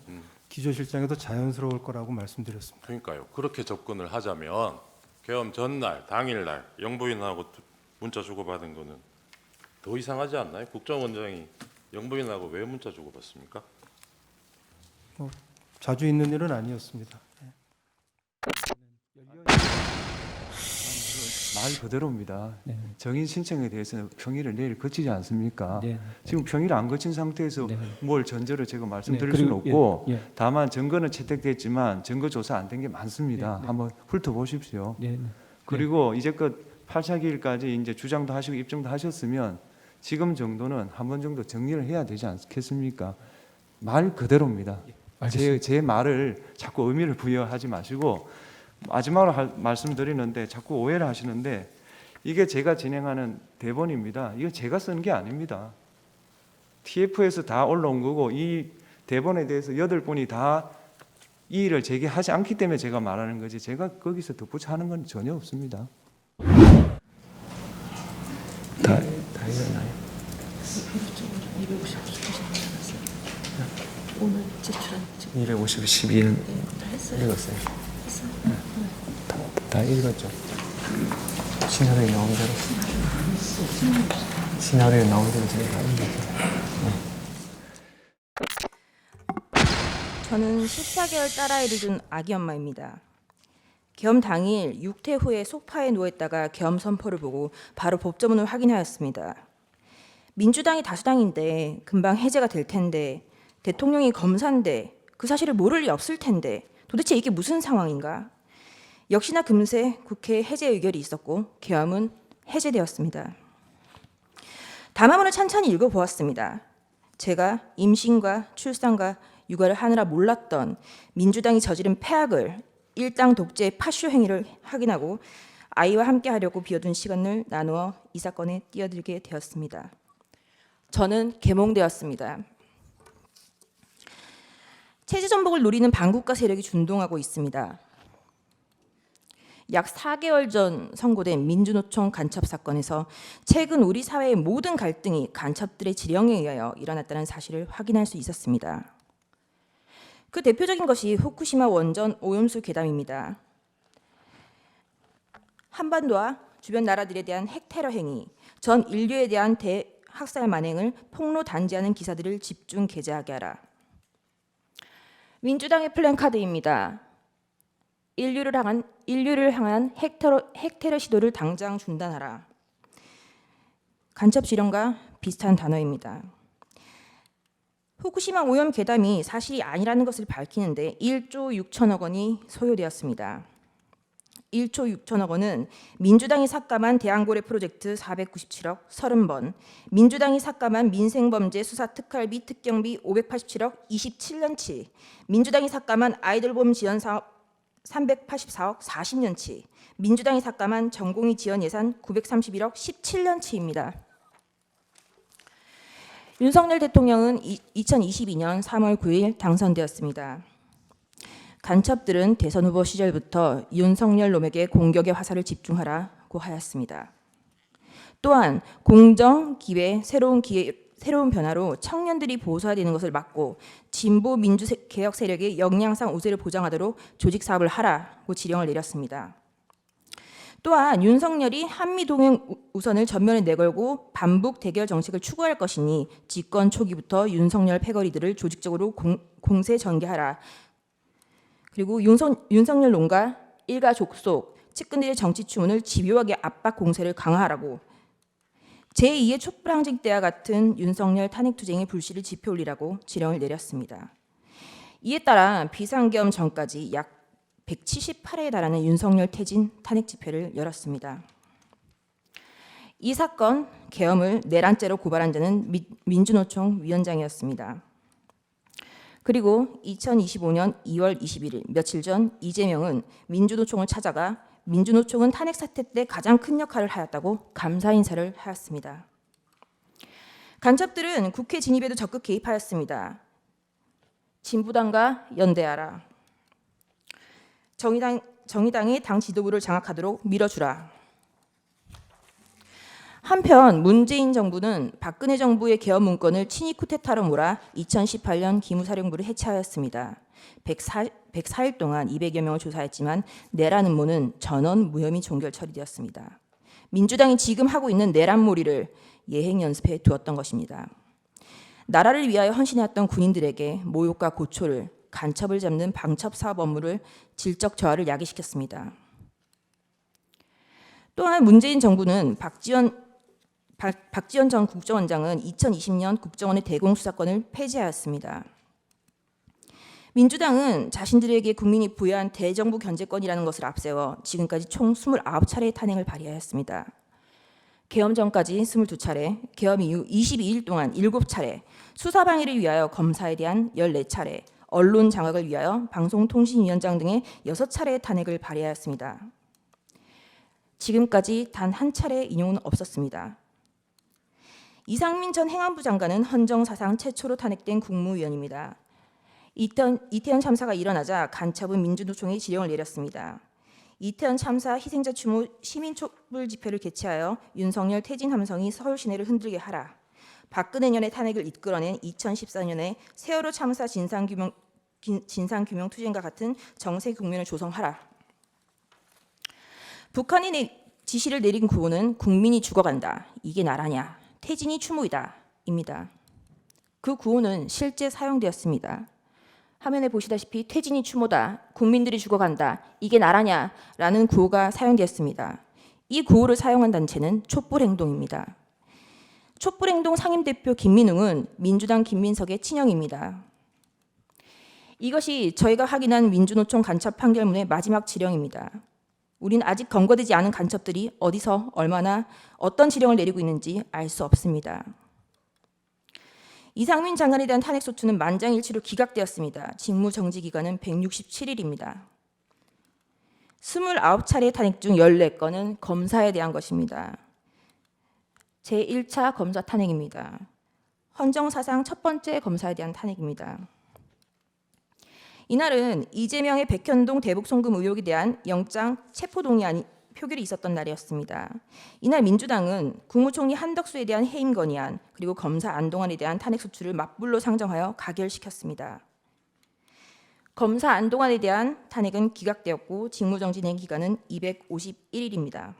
기조실장에도 자연스러울 거라고 말씀드렸습니다. 그러니까요. 그렇게 접근을 하자면 계엄 전날, 당일날 영부인하고 문자 주고받은 거는 더 이상하지 않나요? 국정원장이 영부인하고 왜 문자 주고받습니까? 자주 있는 일은 아니었습니다. 말 그대로입니다. 정인 신청에 대해서는 평일을 내일 거치지 않습니까? 네. 지금 평일 안 거친 상태에서 네. 뭘 전제로 제가 말씀드릴 네, 수는 그리고, 없고 예. 다만 증거는 채택됐지만 증거 조사 안 된 게 많습니다. 한번 훑어보십시오. 그리고 이제껏 8차 기일까지 이제 주장도 하시고 입증도 하셨으면 지금 정도는 한 번 정도 정리를 해야 되지 않겠습니까? 말 그대로입니다. 제 말을 자꾸 의미를 부여하지 마시고 마지막으로 말씀드리는데 자꾸 오해를 하시는데 이게 제가 진행하는 대본입니다. 이거 제가 쓴 게 아닙니다. TF에서 다 올라온 거고 이 대본에 대해서 8분이 다 이의를 제기하지 않기 때문에 제가 말하는 거지 제가 거기서 덧붙여 하는 건 전혀 없습니다. 다 일어나요. 오늘 제출한 252일 읽었어요. 다 읽었죠. 시나리오에 나온 대로. 시나리오에 나온 대로 제가 다 읽었어요. 저는 14개월 딸아이를 둔 아기 엄마입니다. 계엄 당일 6태 후에 소파에 누워있다가 계엄 선포를 보고 바로 법조문을 확인하였습니다. 민주당이 다수당인데 금방 해제가 될 텐데 대통령이 검사인데 그 사실을 모를 리 없을 텐데 도대체 이게 무슨 상황인가? 역시나 금세 국회 해제 의결이 있었고 계엄은 해제되었습니다. 담화문을 찬찬히 읽어보았습니다. 제가 임신과 출산과 육아를 하느라 몰랐던 민주당이 저지른 폐악을 일당 독재 파쇼 행위를 확인하고 아이와 함께 하려고 비워둔 시간을 나누어 이 사건에 뛰어들게 되었습니다. 저는 계몽되었습니다. 체제 전복을 노리는 반국가 세력이 준동하고 있습니다. 약 4개월 전 선고된 민주노총 간첩 사건에서 최근 우리 사회의 모든 갈등이 간첩들의 지령에 의하여 일어났다는 사실을 확인할 수 있었습니다. 그 대표적인 것이 후쿠시마 원전 오염수 괴담입니다. 한반도와 주변 나라들에 대한 핵 테러 행위, 전 인류에 대한 대학살 만행을 폭로 단지하는 기사들을 집중 게재하게 하라. 민주당의 플랜카드입니다. 인류를 향한 핵 테러 시도를 당장 중단하라. 간첩 지령과 비슷한 단어입니다. 후쿠시마 오염 괴담이 사실이 아니라는 것을 밝히는데 1조 6천억 원이 소요되었습니다. 1조 6천억 원은 민주당이 삭감한 대왕고래 프로젝트 497억 30번, 민주당이 삭감한 민생범죄 수사 특활비 특경비 587억 27년치, 민주당이 삭감한 아이돌봄 지원 사업 384억 40년치, 민주당이 삭감한 전공의 지원 예산 931억 17년치입니다. 윤석열 대통령은 2022년 3월 9일 당선되었습니다. 간첩들은 대선 후보 시절부터 윤석열 놈에게 공격의 화살을 집중하라고 하였습니다. 또한 공정, 기회, 새로운 변화로 청년들이 보수화되는 것을 막고 진보 민주개혁 세력의 역량상 우세를 보장하도록 조직 사업을 하라고 지령을 내렸습니다. 또한 윤석열이 한미동맹 우선을 전면에 내걸고 반북 대결 정책을 추구할 것이니 집권 초기부터 윤석열 패거리들을 조직적으로 공세 전개하라. 그리고 윤석열 놈과 일가 족속, 측근들의 정치 추문을 집요하게 압박 공세를 강화하라고 제2의 촛불항쟁 때와 같은 윤석열 탄핵투쟁의 불씨를 지펴올리라고 지령을 내렸습니다. 이에 따라 비상계엄 전까지 약 178회에 달하는 윤석열 퇴진 탄핵 집회를 열었습니다. 이 사건 계엄을 내란죄로 고발한 자는 민주노총 위원장이었습니다. 그리고 2025년 2월 21일 며칠 전 이재명은 민주노총을 찾아가 민주노총은 탄핵 사태 때 가장 큰 역할을 하였다고 감사 인사를 하였습니다. 간첩들은 국회 진입에도 적극 개입하였습니다. 진보당과 연대하라. 정의당의 당 지도부를 장악하도록 밀어주라. 한편 문재인 정부는 박근혜 정부의 계엄 문건을 친위 쿠데타로 몰아 2018년 기무사령부를 해체하였습니다. 104일 동안 200여 명을 조사했지만 내란 음모는 전원 무혐의 종결 처리되었습니다. 민주당이 지금 하고 있는 내란몰이를 예행 연습해 두었던 것입니다. 나라를 위하여 헌신해왔던 군인들에게 모욕과 고초를, 간첩을 잡는 방첩 사업 업무를 질적 저하를 야기시켰습니다. 또한 문재인 정부는 박지원 전 국정원장은 2020년 국정원의 대공수사권을 폐지하였습니다. 민주당은 자신들에게 국민이 부여한 대정부 견제권이라는 것을 앞세워 지금까지 총 29차례의 탄핵을 발의하였습니다. 계엄 전까지 22차례, 계엄 이후 22일 동안 7차례, 수사방해를 위하여 검사에 대한 14차례, 언론 장악을 위하여 방송통신위원장 등의 6차례의 탄핵을 발의하였습니다. 지금까지 단 한 차례의 인용은 없었습니다. 이상민 전 행안부 장관은 헌정 사상 최초로 탄핵된 국무위원입니다. 이태원 참사가 일어나자 간첩은 민주노총에 지령을 내렸습니다. 이태원 참사 희생자 추모 시민 촛불 집회를 개최하여 윤석열 퇴진 함성이 서울 시내를 흔들게 하라. 박근혜 년의 탄핵을 이끌어낸 2014년에 세월호 참사 진상규명 투쟁과 같은 정세 국면을 조성하라. 북한이 지시를 내린 구호는 국민이 죽어간다. 이게 나라냐. 퇴진이 추모이다. 입니다. 그 구호는 실제 사용되었습니다. 화면에 보시다시피 퇴진이 추모다. 국민들이 죽어간다. 이게 나라냐. 라는 구호가 사용되었습니다. 이 구호를 사용한 단체는 촛불행동입니다. 촛불행동 상임대표 김민웅은 민주당 김민석의 친형입니다. 이것이 저희가 확인한 민주노총 간첩 판결문의 마지막 지령입니다. 우린 아직 검거되지 않은 간첩들이 어디서 얼마나 어떤 지령을 내리고 있는지 알 수 없습니다. 이상민 장관에 대한 탄핵소추는 만장일치로 기각되었습니다. 직무정지 기간은 167일입니다. 29차례 탄핵 중 14건은 검사에 대한 것입니다. 제1차 검사 탄핵입니다. 헌정사상 첫 번째 검사에 대한 탄핵입니다. 이날은 이재명의 백현동 대북 송금 의혹에 대한 영장 체포동의 표결이 있었던 날이었습니다. 이날 민주당은 국무총리 한덕수에 대한 해임 건의안 그리고 검사 안동환에 대한 탄핵소추를 맞불로 상정하여 가결시켰습니다. 검사 안동환에 대한 탄핵은 기각되었고 직무정지 된 기간은 251일입니다.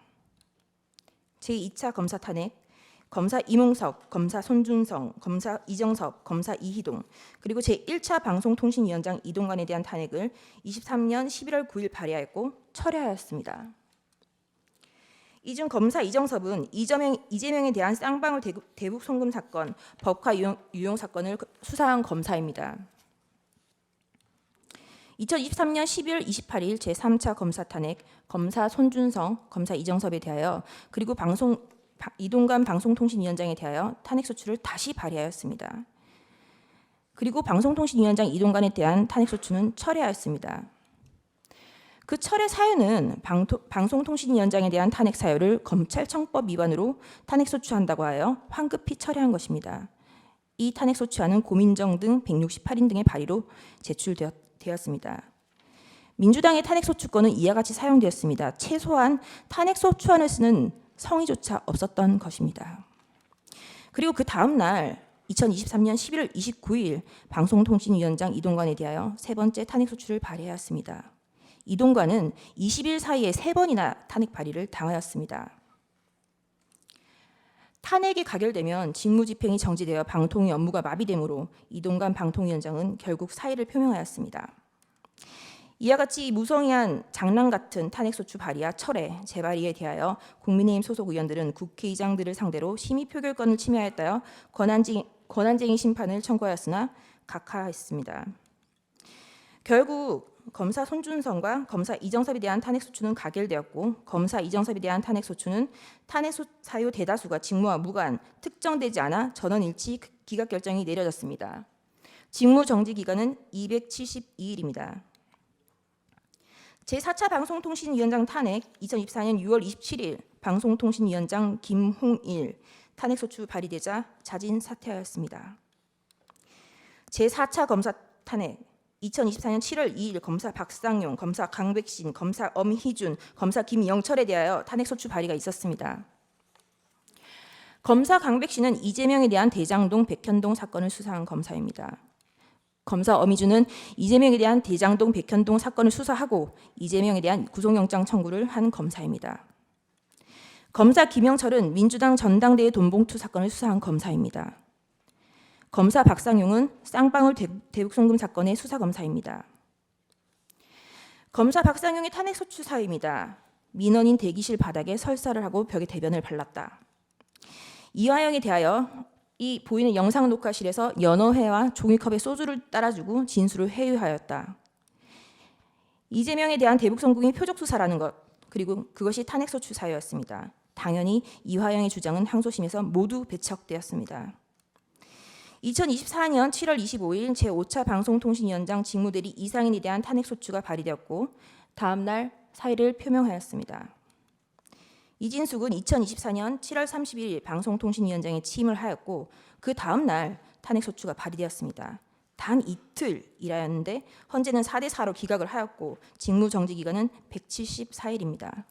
제2차 검사 탄핵, 검사 이몽석, 검사 손준성, 검사 이정섭, 검사 이희동, 그리고 제1차 방송통신위원장 이동관에 대한 탄핵을 23년 11월 9일 발의하였고 철회하였습니다. 이중 검사 이정섭은 이재명에 대한 쌍방울 대북 송금 사건, 법화 유용 사건을 수사한 검사입니다. 2023년 12월 28일 제3차 검사 탄핵, 검사 손준성, 검사 이정섭에 대하여 그리고 이동관 방송통신위원장에 대하여 탄핵소추를 다시 발의하였습니다. 그리고 방송통신위원장 이동관에 대한 탄핵소추는 철회하였습니다. 그 철회 사유는 방송통신위원장에 대한 탄핵 사유를 검찰청법 위반으로 탄핵소추한다고 하여 황급히 철회한 것입니다. 이 탄핵소추안은 고민정 등 168인 등의 발의로 제출되었습니다. 민주당의 탄핵소추권은 이와 같이 사용되었습니다. 최소한 탄핵소추안을 쓰는 성의조차 없었던 것입니다. 그리고 그 다음 날 2023년 11월 29일 방송통신위원장 이동관에 대하여 세 번째 탄핵소추를 발의하였습니다. 이동관은 20일 사이에 3번이나 탄핵 발의를 당하였습니다. 탄핵이 가결되면 직무집행이 정지되어 방통위 업무가 마비되므로 이동관 방통위원장은 결국 사의를 표명하였습니다. 이와 같이 무성의한 장난 같은 탄핵소추 발의와 철회, 재발의에 대하여 국민의힘 소속 의원들은 국회의장들을 상대로 심의 표결권을 침해하였다며 권한쟁의 심판을 청구하였으나 각하했습니다. 결국 검사 손준성과 검사 이정섭에 대한 탄핵소추는 가결되었고 검사 이정섭에 대한 탄핵소추는 탄핵 사유 대다수가 직무와 무관, 특정되지 않아 전원일치 기각 결정이 내려졌습니다. 직무정지 기간은 272일입니다. 제4차 방송통신위원장 탄핵 2024년 6월 27일 방송통신위원장 김홍일 탄핵소추 발의되자 자진 사퇴하였습니다. 제4차 검사 탄핵 2024년 7월 2일 검사 박상용, 검사 강백신, 검사 엄희준, 검사 김영철에 대하여 탄핵소추 발의가 있었습니다. 검사 강백신은 이재명에 대한 대장동 백현동 사건을 수사한 검사입니다. 검사 엄희준은 이재명에 대한 대장동 백현동 사건을 수사하고 이재명에 대한 구속영장 청구를 한 검사입니다. 검사 김영철은 민주당 전당대회 돈봉투 사건을 수사한 검사입니다. 검사 박상용은 쌍방울 대북송금 사건의 수사검사입니다. 검사 박상용의 탄핵소추 사유입니다. 민원인 대기실 바닥에 설사를 하고 벽에 대변을 발랐다. 이화영에 대하여 이 보이는 영상 녹화실에서 연어회와 종이컵에 소주를 따라주고 진술을 회유하였다. 이재명에 대한 대북송금이 표적수사라는 것, 그리고 그것이 탄핵소추 사유였습니다. 당연히 이화영의 주장은 항소심에서 모두 배척되었습니다. 2024년 7월 25일 제5차 방송통신위원장 직무대리 이상인에 대한 탄핵소추가 발의되었고 다음 날 사의를 표명하였습니다. 이진숙은 2024년 7월 30일 방송통신위원장에 취임을 하였고 그 다음 날 탄핵소추가 발의되었습니다. 단 이틀 일하였는데 헌재는 4대4로 기각을 하였고 직무정지 기간은 174일입니다.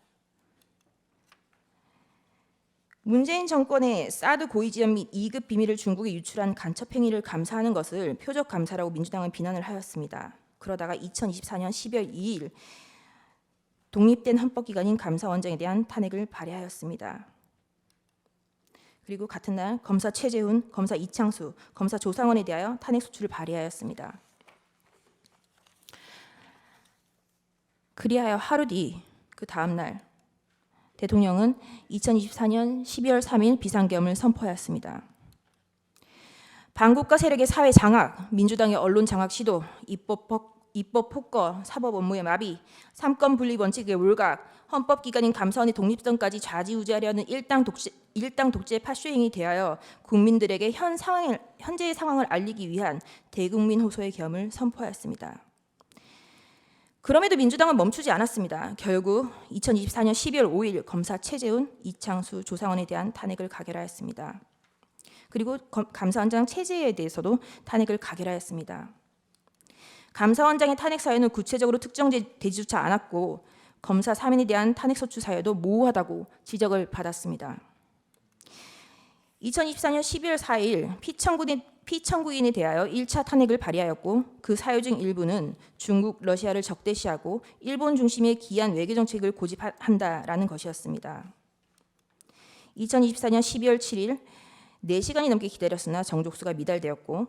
문재인 정권의 사드 고위지원 및 2급 비밀을 중국에 유출한 간첩행위를 감사하는 것을 표적감사라고 민주당은 비난을 하였습니다. 그러다가 2024년 12월 2일 독립된 헌법기관인 감사원장에 대한 탄핵을 발의하였습니다. 그리고 같은 날 검사 최재훈, 검사 이창수, 검사 조상원에 대하여 탄핵소추를 발의하였습니다. 그리하여 하루 뒤 그 다음 날 대통령은 2024년 12월 3일 비상계엄을 선포하였습니다. 반국가 세력의 사회 장악, 민주당의 언론 장악 시도, 입법 폭거, 사법 업무의 마비, 삼권 분립 원칙의 몰각, 헌법기관인 감사원의 독립성까지 좌지우지하려는 일당 독재 파쇼행이 대하여 국민들에게 현재의 상황을 알리기 위한 대국민 호소의 계엄을 선포하였습니다. 그럼에도 민주당은 멈추지 않았습니다. 결국 2024년 12월 5일 검사 최재훈, 이창수, 조상원에 대한 탄핵을 가결하였습니다. 그리고 감사원장 최재해에 대해서도 탄핵을 가결하였습니다. 감사원장의 탄핵 사유는 구체적으로 특정되지조차 않았고 검사 3인에 대한 탄핵 소추 사유도 모호하다고 지적을 받았습니다. 2024년 12월 4일 피청구인에 대하여 1차 탄핵을 발의하였고 그 사유 중 일부는 중국, 러시아를 적대시하고 일본 중심의 기이한 외교 정책을 고집한다라는 것이었습니다. 2024년 12월 7일 4시간이 넘게 기다렸으나 정족수가 미달되었고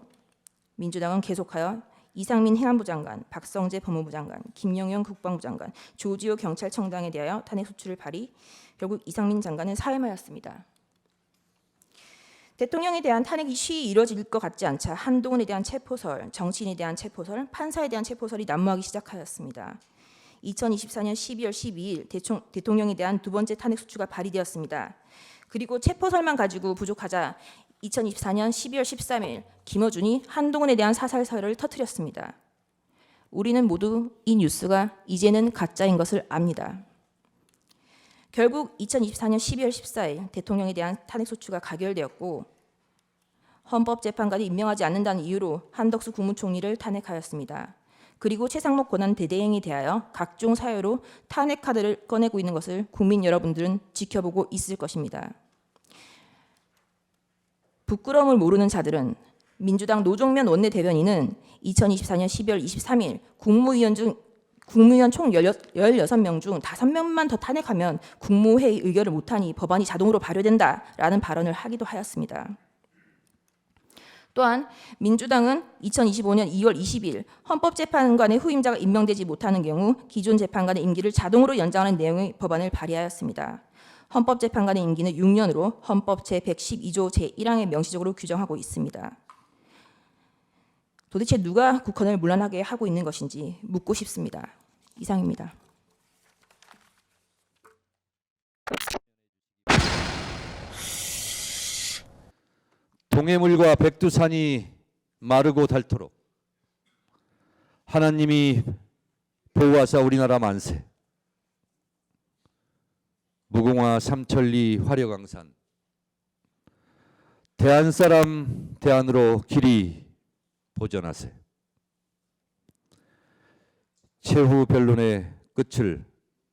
민주당은 계속하여 이상민 행안부 장관, 박성재 법무부 장관, 김영현 국방부 장관, 조지호 경찰청장에 대하여 탄핵 소추를 발의, 결국 이상민 장관은 사임하였습니다. 대통령에 대한 탄핵이 쉬이 이루어질 것 같지 않자 한동훈에 대한 체포설, 정치인에 대한 체포설, 판사에 대한 체포설이 난무하기 시작하였습니다. 2024년 12월 12일 대통령에 대한 두 번째 탄핵 소추가 발의되었습니다. 그리고 체포설만 가지고 부족하자 2024년 12월 13일 김어준이 한동훈에 대한 사살설을 터뜨렸습니다. 우리는 모두 이 뉴스가 이제는 가짜인 것을 압니다. 결국 2024년 12월 14일 대통령에 대한 탄핵 소추가 가결되었고 헌법재판관이 임명하지 않는다는 이유로 한덕수 국무총리를 탄핵하였습니다. 그리고 최상목 권한대대행에 대하여 각종 사유로 탄핵 카드를 꺼내고 있는 것을 국민 여러분들은 지켜보고 있을 것입니다. 부끄러움을 모르는 자들은 민주당 노종면 원내대변인은 2024년 12월 23일 국무위원 총 16명 중 5명만 더 탄핵하면 국무회의 의결을 못하니 법안이 자동으로 발효된다라는 발언을 하기도 하였습니다. 또한 민주당은 2025년 2월 20일 헌법재판관의 후임자가 임명되지 못하는 경우 기존 재판관의 임기를 자동으로 연장하는 내용의 법안을 발의하였습니다. 헌법재판관의 임기는 6년으로 헌법 제112조 제1항에 명시적으로 규정하고 있습니다. 도대체 누가 국헌을 문란하게 하고 있는 것인지 묻고 싶습니다. 이상입니다. 동해물과 백두산이 마르고 닳도록 하나님이 보호하사 우리나라 만세. 무궁화 삼천리 화려강산 대한사람 대안으로 길이 보전하세. 최후 변론의 끝을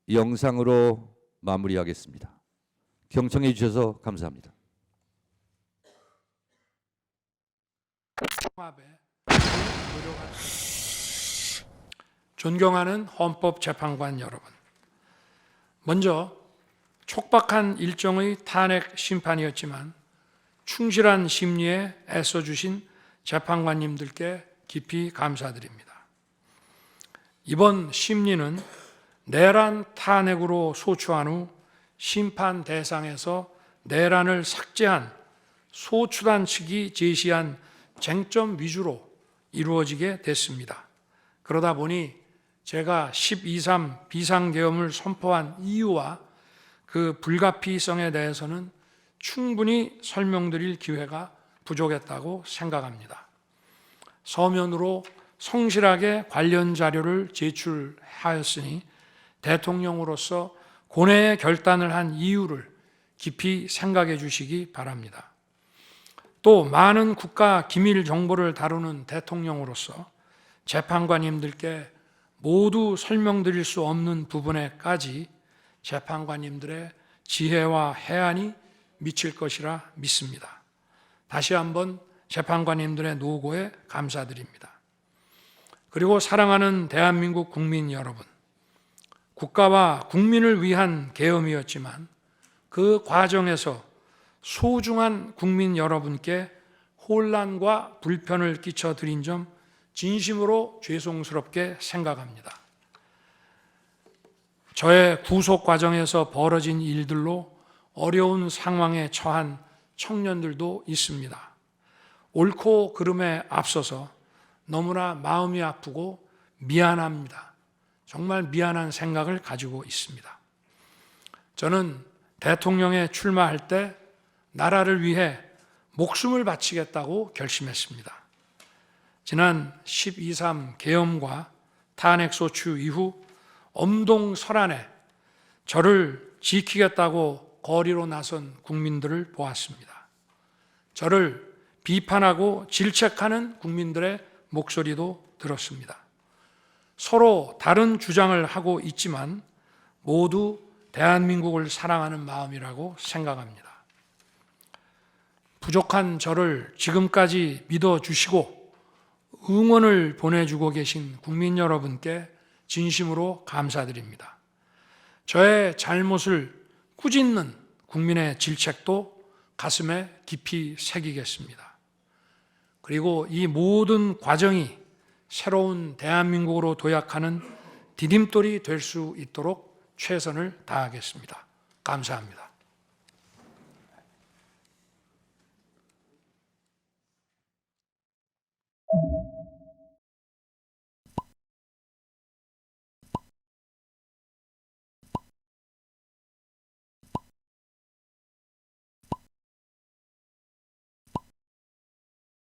영상으로 마무리하겠습니다. 경청해 주셔서 감사합니다. 존경하는 헌법재판관 여러분, 먼저 촉박한 일정의 탄핵 심판이었지만 충실한 심리에 애써주신 재판관님들께 깊이 감사드립니다. 이번 심리는 내란 탄핵으로 소추한 후 심판 대상에서 내란을 삭제한 소추단 측이 제시한 쟁점 위주로 이루어지게 됐습니다. 그러다 보니 제가 12.3 비상계엄을 선포한 이유와 그 불가피성에 대해서는 충분히 설명드릴 기회가 부족했다고 생각합니다. 서면으로 성실하게 관련 자료를 제출하였으니 대통령으로서 고뇌의 결단을 한 이유를 깊이 생각해 주시기 바랍니다. 또 많은 국가 기밀 정보를 다루는 대통령으로서 재판관님들께 모두 설명드릴 수 없는 부분에까지 재판관님들의 지혜와 해안이 미칠 것이라 믿습니다. 다시 한번 재판관님들의 노고에 감사드립니다. 그리고 사랑하는 대한민국 국민 여러분, 국가와 국민을 위한 계엄이었지만 그 과정에서 소중한 국민 여러분께 혼란과 불편을 끼쳐드린 점 진심으로 죄송스럽게 생각합니다. 저의 구속 과정에서 벌어진 일들로 어려운 상황에 처한 청년들도 있습니다. 옳고 그름에 앞서서 너무나 마음이 아프고 미안합니다. 정말 미안한 생각을 가지고 있습니다. 저는 대통령에 출마할 때 나라를 위해 목숨을 바치겠다고 결심했습니다. 지난 12.3 계엄과 탄핵소추 이후 엄동설안에 저를 지키겠다고 거리로 나선 국민들을 보았습니다. 저를 비판하고 질책하는 국민들의 목소리도 들었습니다. 서로 다른 주장을 하고 있지만 모두 대한민국을 사랑하는 마음이라고 생각합니다. 부족한 저를 지금까지 믿어주시고 응원을 보내주고 계신 국민 여러분께 진심으로 감사드립니다. 저의 잘못을 꾸짖는 국민의 질책도 가슴에 깊이 새기겠습니다. 그리고 이 모든 과정이 새로운 대한민국으로 도약하는 디딤돌이 될 수 있도록 최선을 다하겠습니다. 감사합니다.